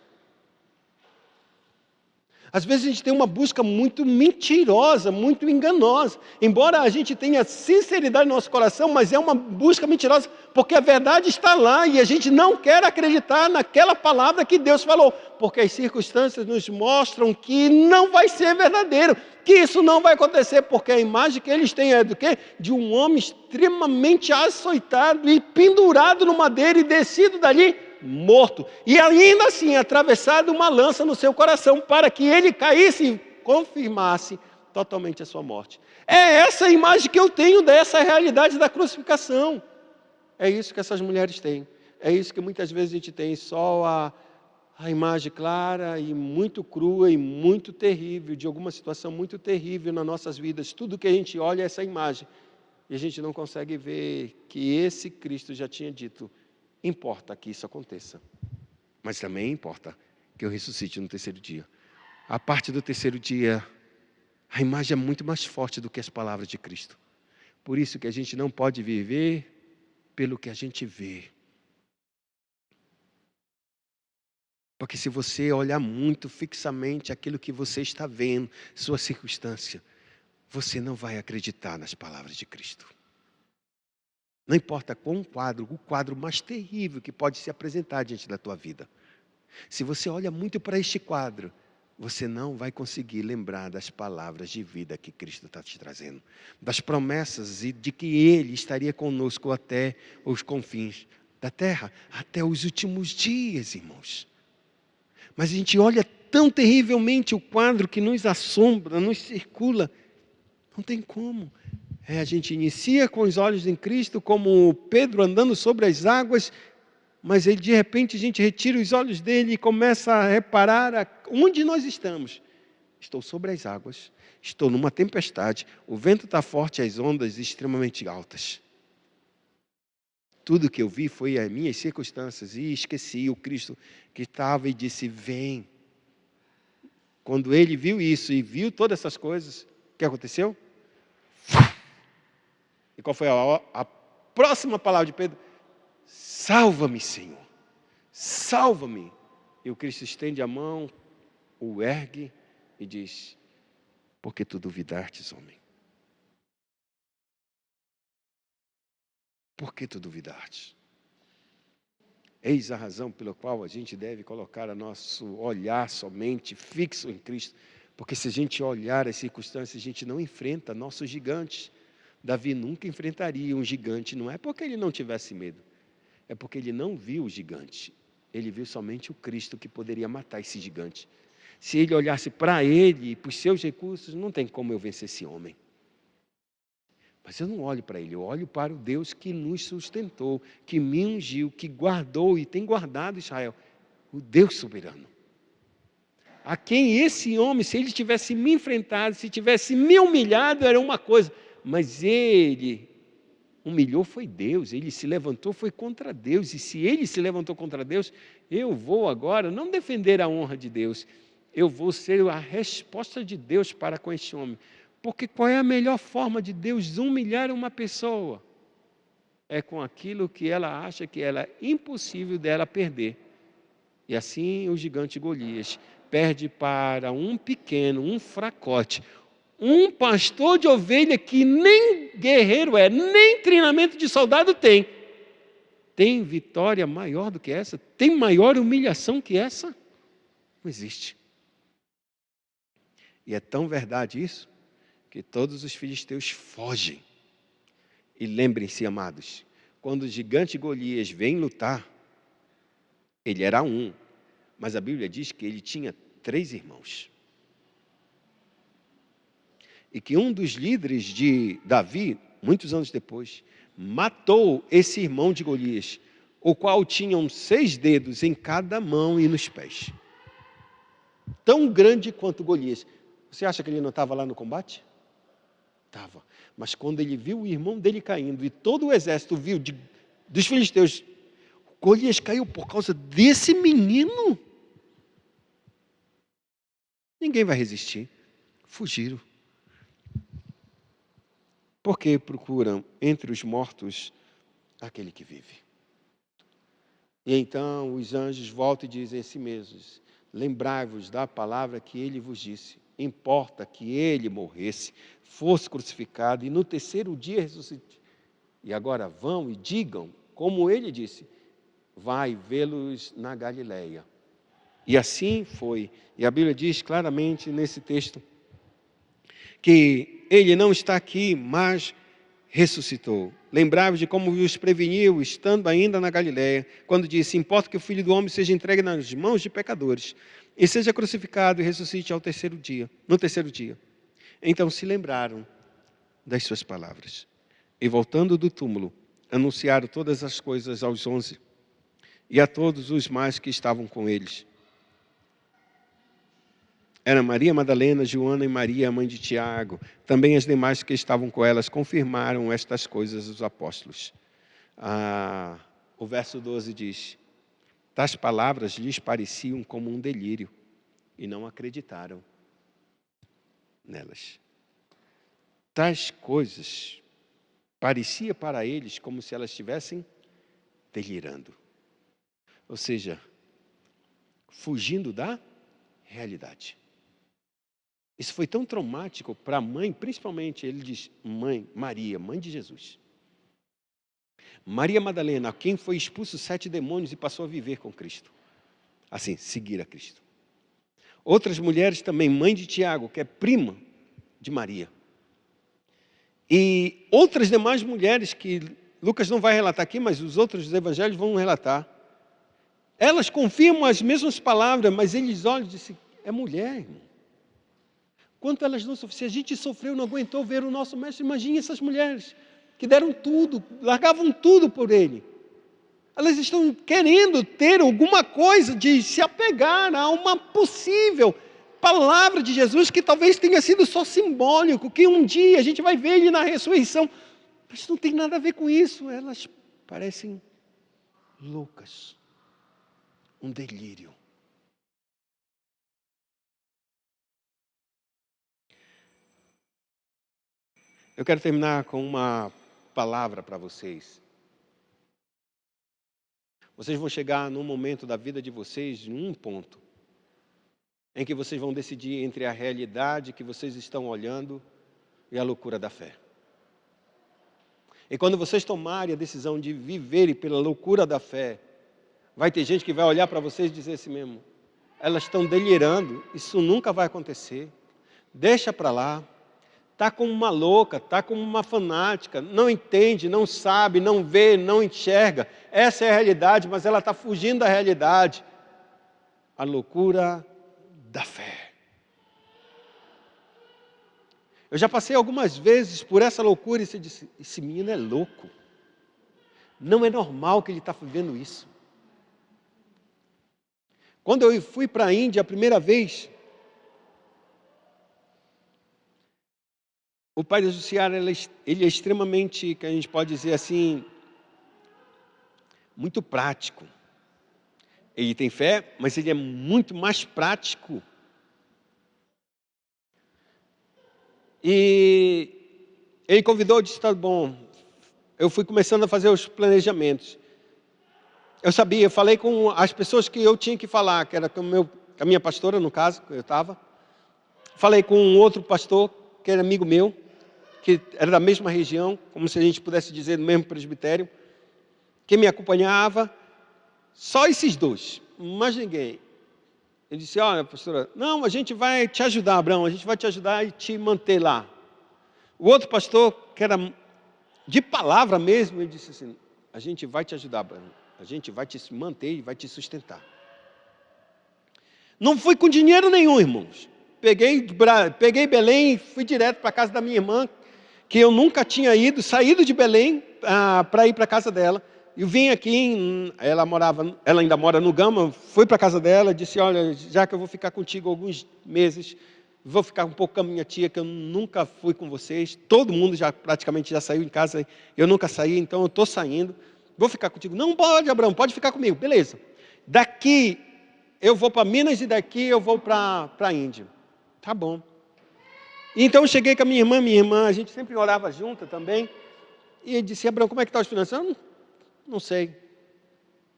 Às vezes a gente tem uma busca muito mentirosa, muito enganosa. Embora a gente tenha sinceridade no nosso coração, mas é uma busca mentirosa, porque a verdade está lá e a gente não quer acreditar naquela palavra que Deus falou, porque as circunstâncias nos mostram que não vai ser verdadeiro, que isso não vai acontecer, porque a imagem que eles têm é do quê? De um homem extremamente açoitado e pendurado no madeiro e descido dali morto, e ainda assim atravessado uma lança no seu coração, para que ele caísse e confirmasse totalmente a sua morte. É essa a imagem que eu tenho dessa realidade da crucificação. É isso que essas mulheres têm. É isso que muitas vezes a gente tem, só a imagem clara e muito crua e muito terrível, de alguma situação muito terrível nas nossas vidas. Tudo que a gente olha é essa imagem, e a gente não consegue ver que esse Cristo já tinha dito, importa que isso aconteça, mas também importa que eu ressuscite no 3º dia. A parte do 3º dia, a imagem é muito mais forte do que as palavras de Cristo. Por isso que a gente não pode viver pelo que a gente vê. Porque se você olhar muito fixamente aquilo que você está vendo, sua circunstância, você não vai acreditar nas palavras de Cristo. Não importa qual o quadro mais terrível que pode se apresentar diante da tua vida. Se você olha muito para este quadro, você não vai conseguir lembrar das palavras de vida que Cristo está te trazendo. Das promessas e de que Ele estaria conosco até os confins da terra, até os últimos dias, irmãos. Mas a gente olha tão terrivelmente o quadro que nos assombra, nos circula. Não tem como. A gente inicia com os olhos em Cristo, como Pedro andando sobre as águas, mas ele, de repente a gente retira os olhos dele e começa a reparar onde nós estamos. Estou sobre as águas, estou numa tempestade, o vento está forte e as ondas extremamente altas. Tudo que eu vi foi as minhas circunstâncias e esqueci o Cristo que estava e disse, vem. Quando ele viu isso e viu todas essas coisas, o que aconteceu? E qual foi a próxima palavra de Pedro? Salva-me, Senhor. Salva-me. E o Cristo estende a mão, o ergue e diz: porque tu duvidastes, homem? Por que tu duvidastes? Eis a razão pela qual a gente deve colocar o nosso olhar somente fixo em Cristo. Porque se a gente olhar as circunstâncias, a gente não enfrenta nossos gigantes. Davi nunca enfrentaria um gigante, não é porque ele não tivesse medo, é porque ele não viu o gigante. Ele viu somente o Cristo que poderia matar esse gigante. Se ele olhasse para ele e para os seus recursos, não tem como eu vencer esse homem. Mas eu não olho para ele, eu olho para o Deus que nos sustentou, que me ungiu, que guardou e tem guardado Israel. O Deus soberano. A quem esse homem, se ele tivesse me enfrentado, se tivesse me humilhado, era uma coisa. Mas ele humilhou foi Deus, ele se levantou foi contra Deus. E se ele se levantou contra Deus, eu vou agora não defender a honra de Deus. Eu vou ser a resposta de Deus para com este homem. Porque qual é a melhor forma de Deus humilhar uma pessoa? É com aquilo que ela acha que é impossível dela perder. E assim o gigante Golias perde para um pequeno, um fracote, um pastor de ovelha que nem guerreiro é, nem treinamento de soldado tem. Tem vitória maior do que essa? Tem maior humilhação que essa? Não existe. E é tão verdade isso, que todos os filisteus fogem. E lembrem-se, amados, quando o gigante Golias vem lutar, ele era um, mas a Bíblia diz que ele tinha 3 irmãos. E que um dos líderes de Davi, muitos anos depois, matou esse irmão de Golias, o qual tinha 6 dedos em cada mão e nos pés. Tão grande quanto Golias. Você acha que ele não estava lá no combate? Estava. Mas quando ele viu o irmão dele caindo e todo o exército viu dos filisteus, Golias caiu por causa desse menino. Ninguém vai resistir. Fugiram. Porque procuram entre os mortos aquele que vive. E então os anjos voltam e dizem a si mesmos: lembrai-vos da palavra que ele vos disse. Importa que ele morresse, fosse crucificado e no terceiro dia ressuscite. E agora vão e digam, como ele disse: vai vê-los na Galileia. E assim foi. E a Bíblia diz claramente nesse texto que ele não está aqui, mas ressuscitou. Lembrai-vos de como vos preveniu, estando ainda na Galileia, quando disse: importa que o Filho do Homem seja entregue nas mãos de pecadores, e seja crucificado e ressuscite no terceiro dia. Então se lembraram das suas palavras. E voltando do túmulo, anunciaram todas as coisas aos 11 e a todos os mais que estavam com eles. Era Maria Madalena, Joana e Maria, a mãe de Tiago. Também as demais que estavam com elas confirmaram estas coisas aos apóstolos. O verso 12 diz: tais palavras lhes pareciam como um delírio e não acreditaram nelas. Tais coisas parecia para eles como se elas estivessem delirando. Ou seja, fugindo da realidade. Isso foi tão traumático para a mãe, principalmente, ele diz, mãe, Maria, mãe de Jesus. Maria Madalena, a quem foi expulso 7 demônios e passou a viver com Cristo. Assim, seguir a Cristo. Outras mulheres também, mãe de Tiago, que é prima de Maria. E outras demais mulheres que Lucas não vai relatar aqui, mas os outros evangelhos vão relatar. Elas confirmam as mesmas palavras, mas eles olham e dizem: é mulher, irmão. Quanto elas não sofreram? Se a gente sofreu, não aguentou ver o nosso mestre, imagine essas mulheres que deram tudo, largavam tudo por ele. Elas estão querendo ter alguma coisa de se apegar a uma possível palavra de Jesus que talvez tenha sido só simbólico, que um dia a gente vai ver ele na ressurreição. Mas não tem nada a ver com isso. Elas parecem loucas. Um delírio. Eu quero terminar com uma palavra para vocês. Vocês vão chegar num momento da vida de vocês, em um ponto, em que vocês vão decidir entre a realidade que vocês estão olhando e a loucura da fé. E quando vocês tomarem a decisão de viverem pela loucura da fé, vai ter gente que vai olhar para vocês e dizer assim mesmo: elas estão delirando, isso nunca vai acontecer, deixa para lá, está como uma louca, está como uma fanática, não entende, não sabe, não vê, não enxerga, essa é a realidade, mas ela está fugindo da realidade. A loucura da fé. Eu já passei algumas vezes por essa loucura e você disse: esse menino é louco. Não é normal que ele está vivendo isso. Quando eu fui para a Índia a primeira vez, o pai da Jussiara, ele é extremamente, que a gente pode dizer assim, muito prático. Ele tem fé, mas ele é muito mais prático. E ele convidou, disse: tá bom. Eu fui começando a fazer os planejamentos. Eu sabia, eu falei com as pessoas que eu tinha que falar, que era com a minha pastora, no caso, que eu estava. Falei com um outro pastor, que era amigo meu, que era da mesma região, como se a gente pudesse dizer, do mesmo presbitério, que me acompanhava. Só esses dois, mais ninguém. Ele disse: olha, pastora, não, a gente vai te ajudar, Abraão, a gente vai te ajudar e te manter lá. O outro pastor, que era de palavra mesmo, ele disse assim: a gente vai te ajudar, Abraão, a gente vai te manter e vai te sustentar. Não fui com dinheiro nenhum, irmãos. Peguei Belém e fui direto para a casa da minha irmã, que eu nunca tinha saído de Belém para ir para a casa dela. Eu vim aqui, ela ainda mora no Gama, fui para a casa dela, disse: olha, já que eu vou ficar contigo alguns meses, vou ficar um pouco com a minha tia, que eu nunca fui com vocês, todo mundo praticamente já saiu em casa, eu nunca saí, então eu estou saindo, vou ficar contigo. Não pode, Abraão, pode ficar comigo, beleza. Daqui eu vou para Minas e daqui eu vou para a Índia. Tá bom. Então eu cheguei com a minha irmã, a gente sempre orava junto também, e ele disse: Abraão, como é que está os finanças? Não sei,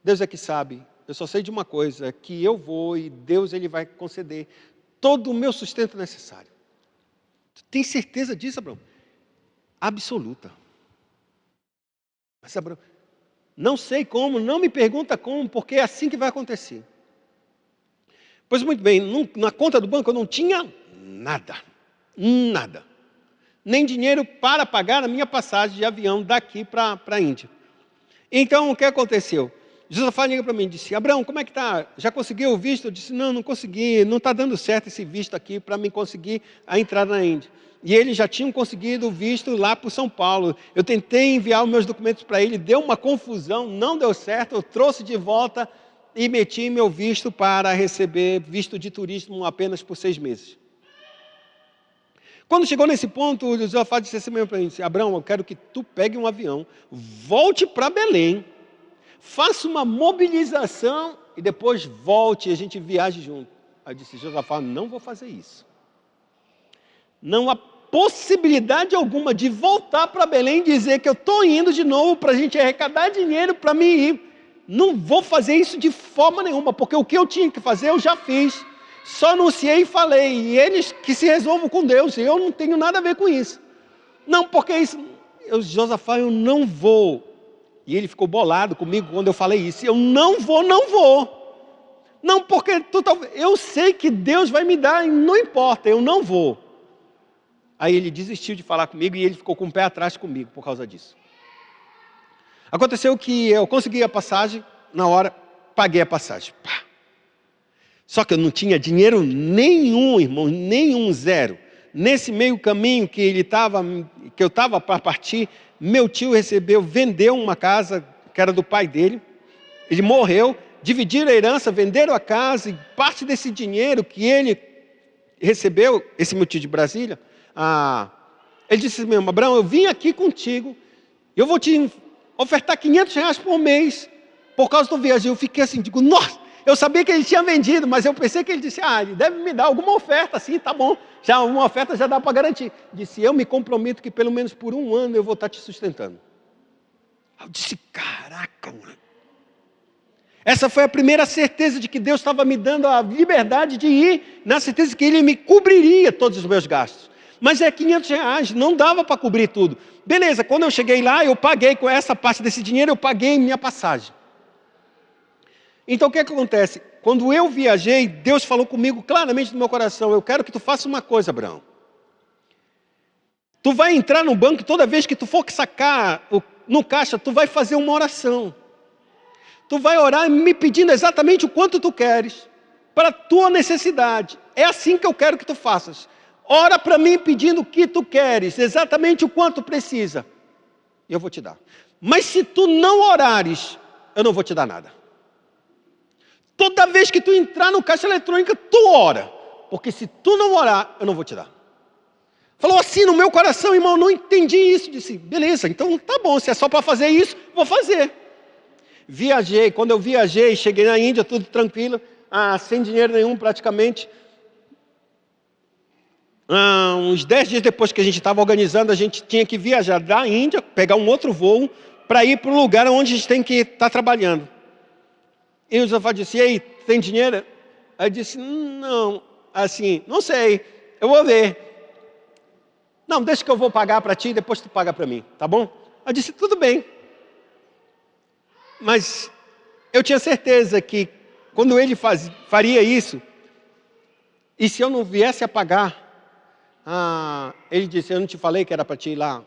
Deus é que sabe, eu só sei de uma coisa, que eu vou e Deus ele vai conceder todo o meu sustento necessário. Tu tem certeza disso, Abraão? Absoluta. Mas, Abraão, não sei como, não me pergunta como, porque é assim que vai acontecer. Pois muito bem, na conta do banco eu não tinha nada, nem dinheiro para pagar a minha passagem de avião daqui para a Índia. Então, o que aconteceu? Josafá liga para mim e disse: Abraão, como é que está? Já conseguiu o visto? Eu disse: não consegui, não está dando certo esse visto aqui para mim conseguir a entrada na Índia. E eles já tinham conseguido o visto lá para São Paulo. Eu tentei enviar os meus documentos para ele, deu uma confusão, não deu certo, eu trouxe de volta e meti meu visto para receber visto de turismo apenas por 6 meses. Quando chegou nesse ponto, o Josafá disse assim mesmo para mim: Abraão, eu quero que tu pegue um avião, volte para Belém, faça uma mobilização e depois volte e a gente viaje junto. Aí eu disse: Josafá, não vou fazer isso. Não há possibilidade alguma de voltar para Belém e dizer que eu estou indo de novo para a gente arrecadar dinheiro para mim ir. Não vou fazer isso de forma nenhuma, porque o que eu tinha que fazer eu já fiz. Só anunciei e falei, e eles que se resolvam com Deus, eu não tenho nada a ver com isso. Não, porque isso, Josafá, eu não vou. E ele ficou bolado comigo quando eu falei isso. Eu não vou. Não, porque eu sei que Deus vai me dar, e não importa, eu não vou. Aí ele desistiu de falar comigo e ele ficou com o pé atrás comigo por causa disso. Aconteceu que eu consegui a passagem, na hora, paguei a passagem. Pá. Só que eu não tinha dinheiro nenhum, irmão, nenhum, zero. Nesse meio caminho que eu estava para partir, meu tio vendeu uma casa que era do pai dele. Ele morreu, dividiram a herança, venderam a casa e parte desse dinheiro que ele recebeu, esse meu tio de Brasília, ele disse assim mesmo: Abraão, eu vim aqui contigo, eu vou te ofertar R$500 por mês por causa da tua viagem. Eu fiquei assim, digo: nossa, Eu sabia que ele tinha vendido, mas eu pensei que ele disse, ele deve me dar alguma oferta, sim, tá bom. Já uma oferta já dá para garantir. Disse, eu me comprometo que pelo menos por 1 ano eu vou estar te sustentando. Eu disse, caraca, mano. Essa foi a primeira certeza de que Deus estava me dando a liberdade de ir, na certeza de que Ele me cobriria todos os meus gastos. Mas é R$500, não dava para cobrir tudo. Beleza, quando eu cheguei lá, eu paguei com essa parte desse dinheiro, eu paguei minha passagem. Então o que acontece? Quando eu viajei, Deus falou comigo claramente no meu coração, eu quero que tu faça uma coisa, Abraão. Tu vai entrar no banco e toda vez que tu for sacar no caixa, tu vai fazer uma oração. Tu vai orar me pedindo exatamente o quanto tu queres, para a tua necessidade. É assim que eu quero que tu faças. Ora para mim pedindo o que tu queres, exatamente o quanto precisa. E eu vou te dar. Mas se tu não orares, eu não vou te dar nada. Toda vez que tu entrar no caixa eletrônica, tu ora. Porque se tu não orar, eu não vou te dar. Falou assim no meu coração, irmão, não entendi isso. Disse, beleza, então tá bom, se é só para fazer isso, vou fazer. Viajei, quando eu viajei, cheguei na Índia, tudo tranquilo, sem dinheiro nenhum praticamente. Uns 10 dias depois que a gente estava organizando, a gente tinha que viajar da Índia, pegar um outro voo, para ir para o lugar onde a gente tem que estar trabalhando. E o Josafá disse, e aí, tem dinheiro? Aí eu disse, não, assim, não sei, eu vou ver. Não, deixa que eu vou pagar para ti, depois tu paga para mim, tá bom? Eu disse, tudo bem. Mas eu tinha certeza que quando ele faria isso, e se eu não viesse a pagar, ele disse, eu não te falei que era para te ir lá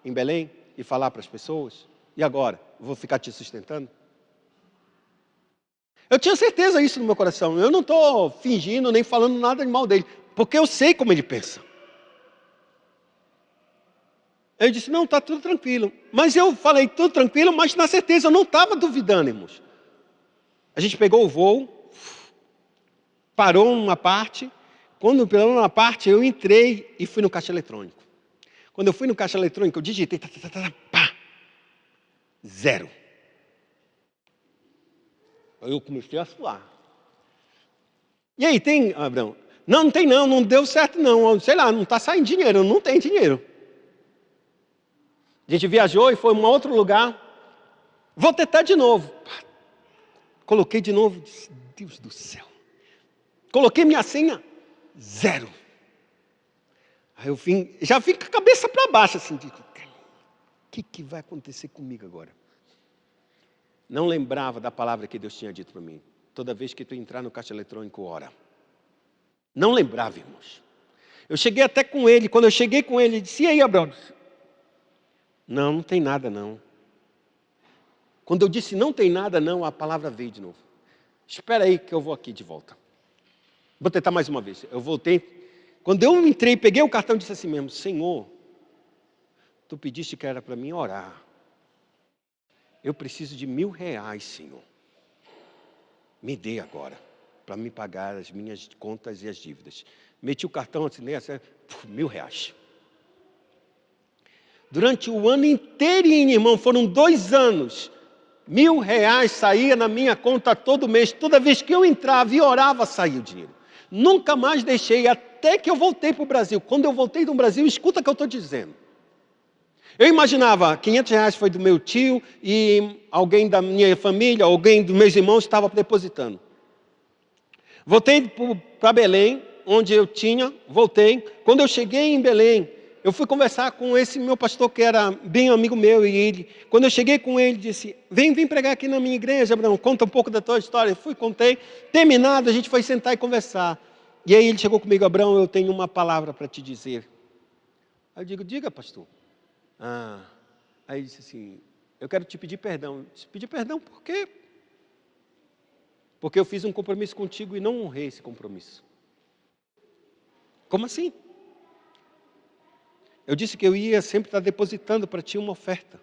em Belém e falar para as pessoas? E agora? Vou ficar te sustentando? Eu tinha certeza disso no meu coração. Eu não estou fingindo nem falando nada de mal dele, porque eu sei como ele pensa. Ele disse, não, está tudo tranquilo. Mas eu falei, tudo tranquilo, mas na certeza eu não estava duvidando, irmãos. A gente pegou o voo, parou numa parte. Quando parou numa parte, eu entrei e fui no caixa eletrônico. Quando eu fui no caixa eletrônico, eu digitei, pá, 0. Aí eu comecei a suar. E aí, tem, Abraão? Não, não tem não deu certo não. Sei lá, não está saindo dinheiro, não tem dinheiro. A gente viajou e foi em um outro lugar. Vou tentar de novo. Coloquei de novo, disse, Deus do céu. Coloquei minha senha, 0. Aí eu já vim com a cabeça para baixo, assim, digo, o que vai acontecer comigo agora? Não lembrava da palavra que Deus tinha dito para mim. Toda vez que tu entrar no caixa eletrônico, ora. Não lembrava, irmãos. Eu cheguei até com ele. Quando eu cheguei com ele, ele disse, e aí, Abraão? Não, não tem nada não. Quando eu disse não tem nada não, a palavra veio de novo. Espera aí que eu vou aqui de volta. Vou tentar mais uma vez. Eu voltei. Quando eu entrei, peguei o cartão e disse assim mesmo, Senhor, tu pediste que era para mim orar. Eu preciso de R$1.000, Senhor. Me dê agora, para me pagar as minhas contas e as dívidas. Meti o cartão, assinei, R$1.000. Durante o ano inteirinho, irmão, foram 2 anos. R$1.000 saía na minha conta todo mês. Toda vez que eu entrava e orava, saía o dinheiro. Nunca mais deixei, até que eu voltei para o Brasil. Quando eu voltei do Brasil, escuta o que eu estou dizendo. Eu imaginava, R$500 foi do meu tio e alguém da minha família, alguém dos meus irmãos estava depositando. Voltei para Belém, onde eu voltei. Quando eu cheguei em Belém, eu fui conversar com esse meu pastor, que era bem amigo meu, e ele, quando eu cheguei com ele, disse, vem pregar aqui na minha igreja, Abraão, conta um pouco da tua história. Eu fui, contei, terminado, a gente foi sentar e conversar. E aí ele chegou comigo, Abraão, eu tenho uma palavra para te dizer. Aí eu digo, diga, pastor. Aí ele disse assim, eu quero te pedir perdão. Eu disse, pedir perdão por quê? Porque eu fiz um compromisso contigo e não honrei esse compromisso. Como assim? Eu disse que eu ia sempre estar depositando para ti uma oferta.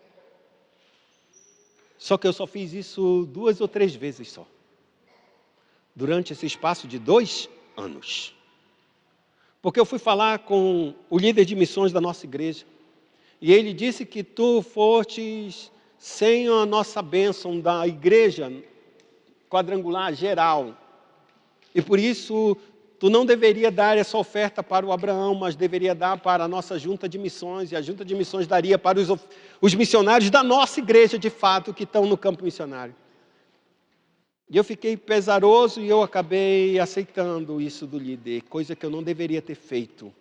Só que eu só fiz isso 2 ou 3 vezes só. Durante esse espaço de 2 anos. Porque eu fui falar com o líder de missões da nossa igreja. E ele disse que tu fostes sem a nossa bênção da igreja, quadrangular, geral. E por isso, tu não deveria dar essa oferta para o Abraão, mas deveria dar para a nossa junta de missões, e a junta de missões daria para os missionários da nossa igreja, de fato, que estão no campo missionário. E eu fiquei pesaroso e eu acabei aceitando isso do líder, coisa que eu não deveria ter feito.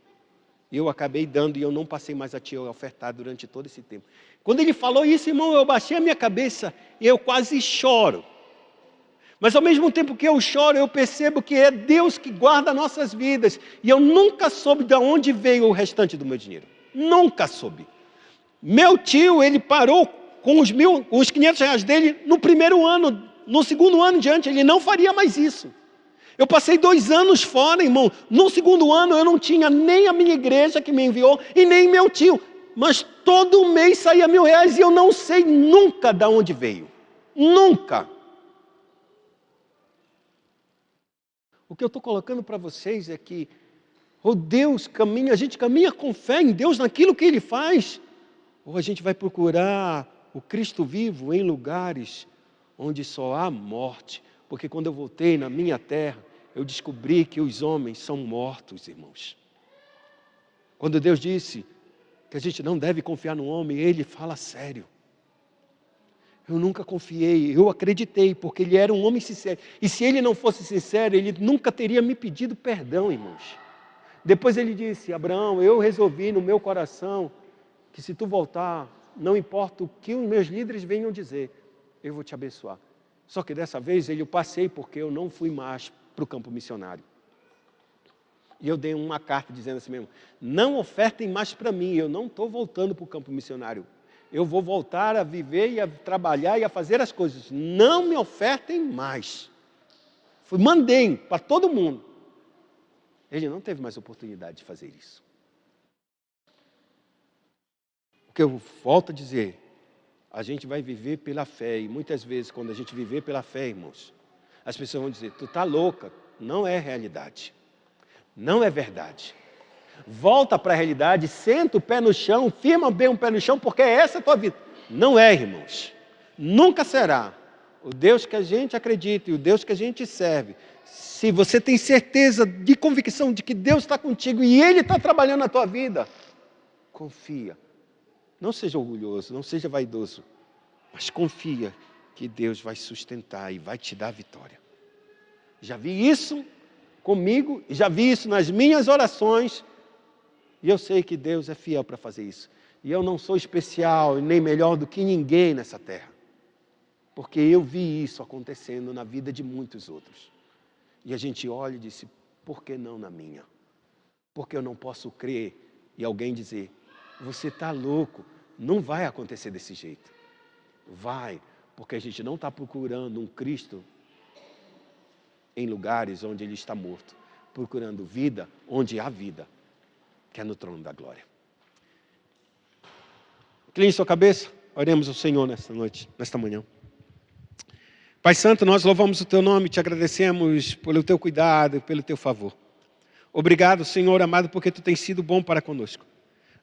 Eu acabei dando e eu não passei mais a te ofertar durante todo esse tempo. Quando ele falou isso, irmão, eu baixei a minha cabeça e eu quase choro. Mas ao mesmo tempo que eu choro, eu percebo que é Deus que guarda nossas vidas. E eu nunca soube de onde veio o restante do meu dinheiro. Nunca soube. Meu tio, ele parou com os 500 reais dele no primeiro ano. No segundo ano em diante, ele não faria mais isso. Eu passei 2 anos fora, irmão. No segundo ano, eu não tinha nem a minha igreja que me enviou e nem meu tio. Mas todo mês saía R$1.000 e eu não sei nunca de onde veio. Nunca. O que eu estou colocando para vocês é que Deus caminha, a gente caminha com fé em Deus naquilo que Ele faz. Ou a gente vai procurar o Cristo vivo em lugares onde só há morte. Porque quando eu voltei na minha terra, eu descobri que os homens são mortos, irmãos. Quando Deus disse que a gente não deve confiar no homem, Ele fala sério. Eu nunca confiei, eu acreditei, porque ele era um homem sincero. E se ele não fosse sincero, ele nunca teria me pedido perdão, irmãos. Depois ele disse: Abraão, eu resolvi no meu coração que se tu voltar, não importa o que os meus líderes venham dizer, eu vou te abençoar. Só que dessa vez eu passei porque eu não fui mais para o campo missionário. E eu dei uma carta dizendo assim mesmo: não ofertem mais para mim, eu não estou voltando para o campo missionário. Eu vou voltar a viver e a trabalhar e a fazer as coisas. Não me ofertem mais. Mandei para todo mundo. Ele não teve mais oportunidade de fazer isso. O que eu volto a dizer, a gente vai viver pela fé. E muitas vezes, quando a gente viver pela fé, irmãos, as pessoas vão dizer: tu está louca. Não é realidade. Não é verdade. Volta para a realidade, senta o pé no chão, firma bem o pé no chão, porque essa é a tua vida. Não é, irmãos. Nunca será. O Deus que a gente acredita e o Deus que a gente serve, se você tem certeza de convicção de que Deus está contigo e Ele está trabalhando na tua vida, confia. Não seja orgulhoso, não seja vaidoso, mas confia que Deus vai sustentar e vai te dar a vitória. Já vi isso comigo, já vi isso nas minhas orações, e eu sei que Deus é fiel para fazer isso. E eu não sou especial e nem melhor do que ninguém nessa terra, porque eu vi isso acontecendo na vida de muitos outros. E a gente olha e diz: por que não na minha? Porque eu não posso crer e alguém dizer: você está louco, não vai acontecer desse jeito. Vai, porque a gente não está procurando um Cristo em lugares onde Ele está morto, procurando vida onde há vida, que é no trono da glória. Incline sua cabeça, oremos ao Senhor nesta noite, nesta manhã. Pai Santo, nós louvamos o Teu nome, te agradecemos pelo Teu cuidado e pelo Teu favor. Obrigado, Senhor amado, porque Tu tens sido bom para conosco.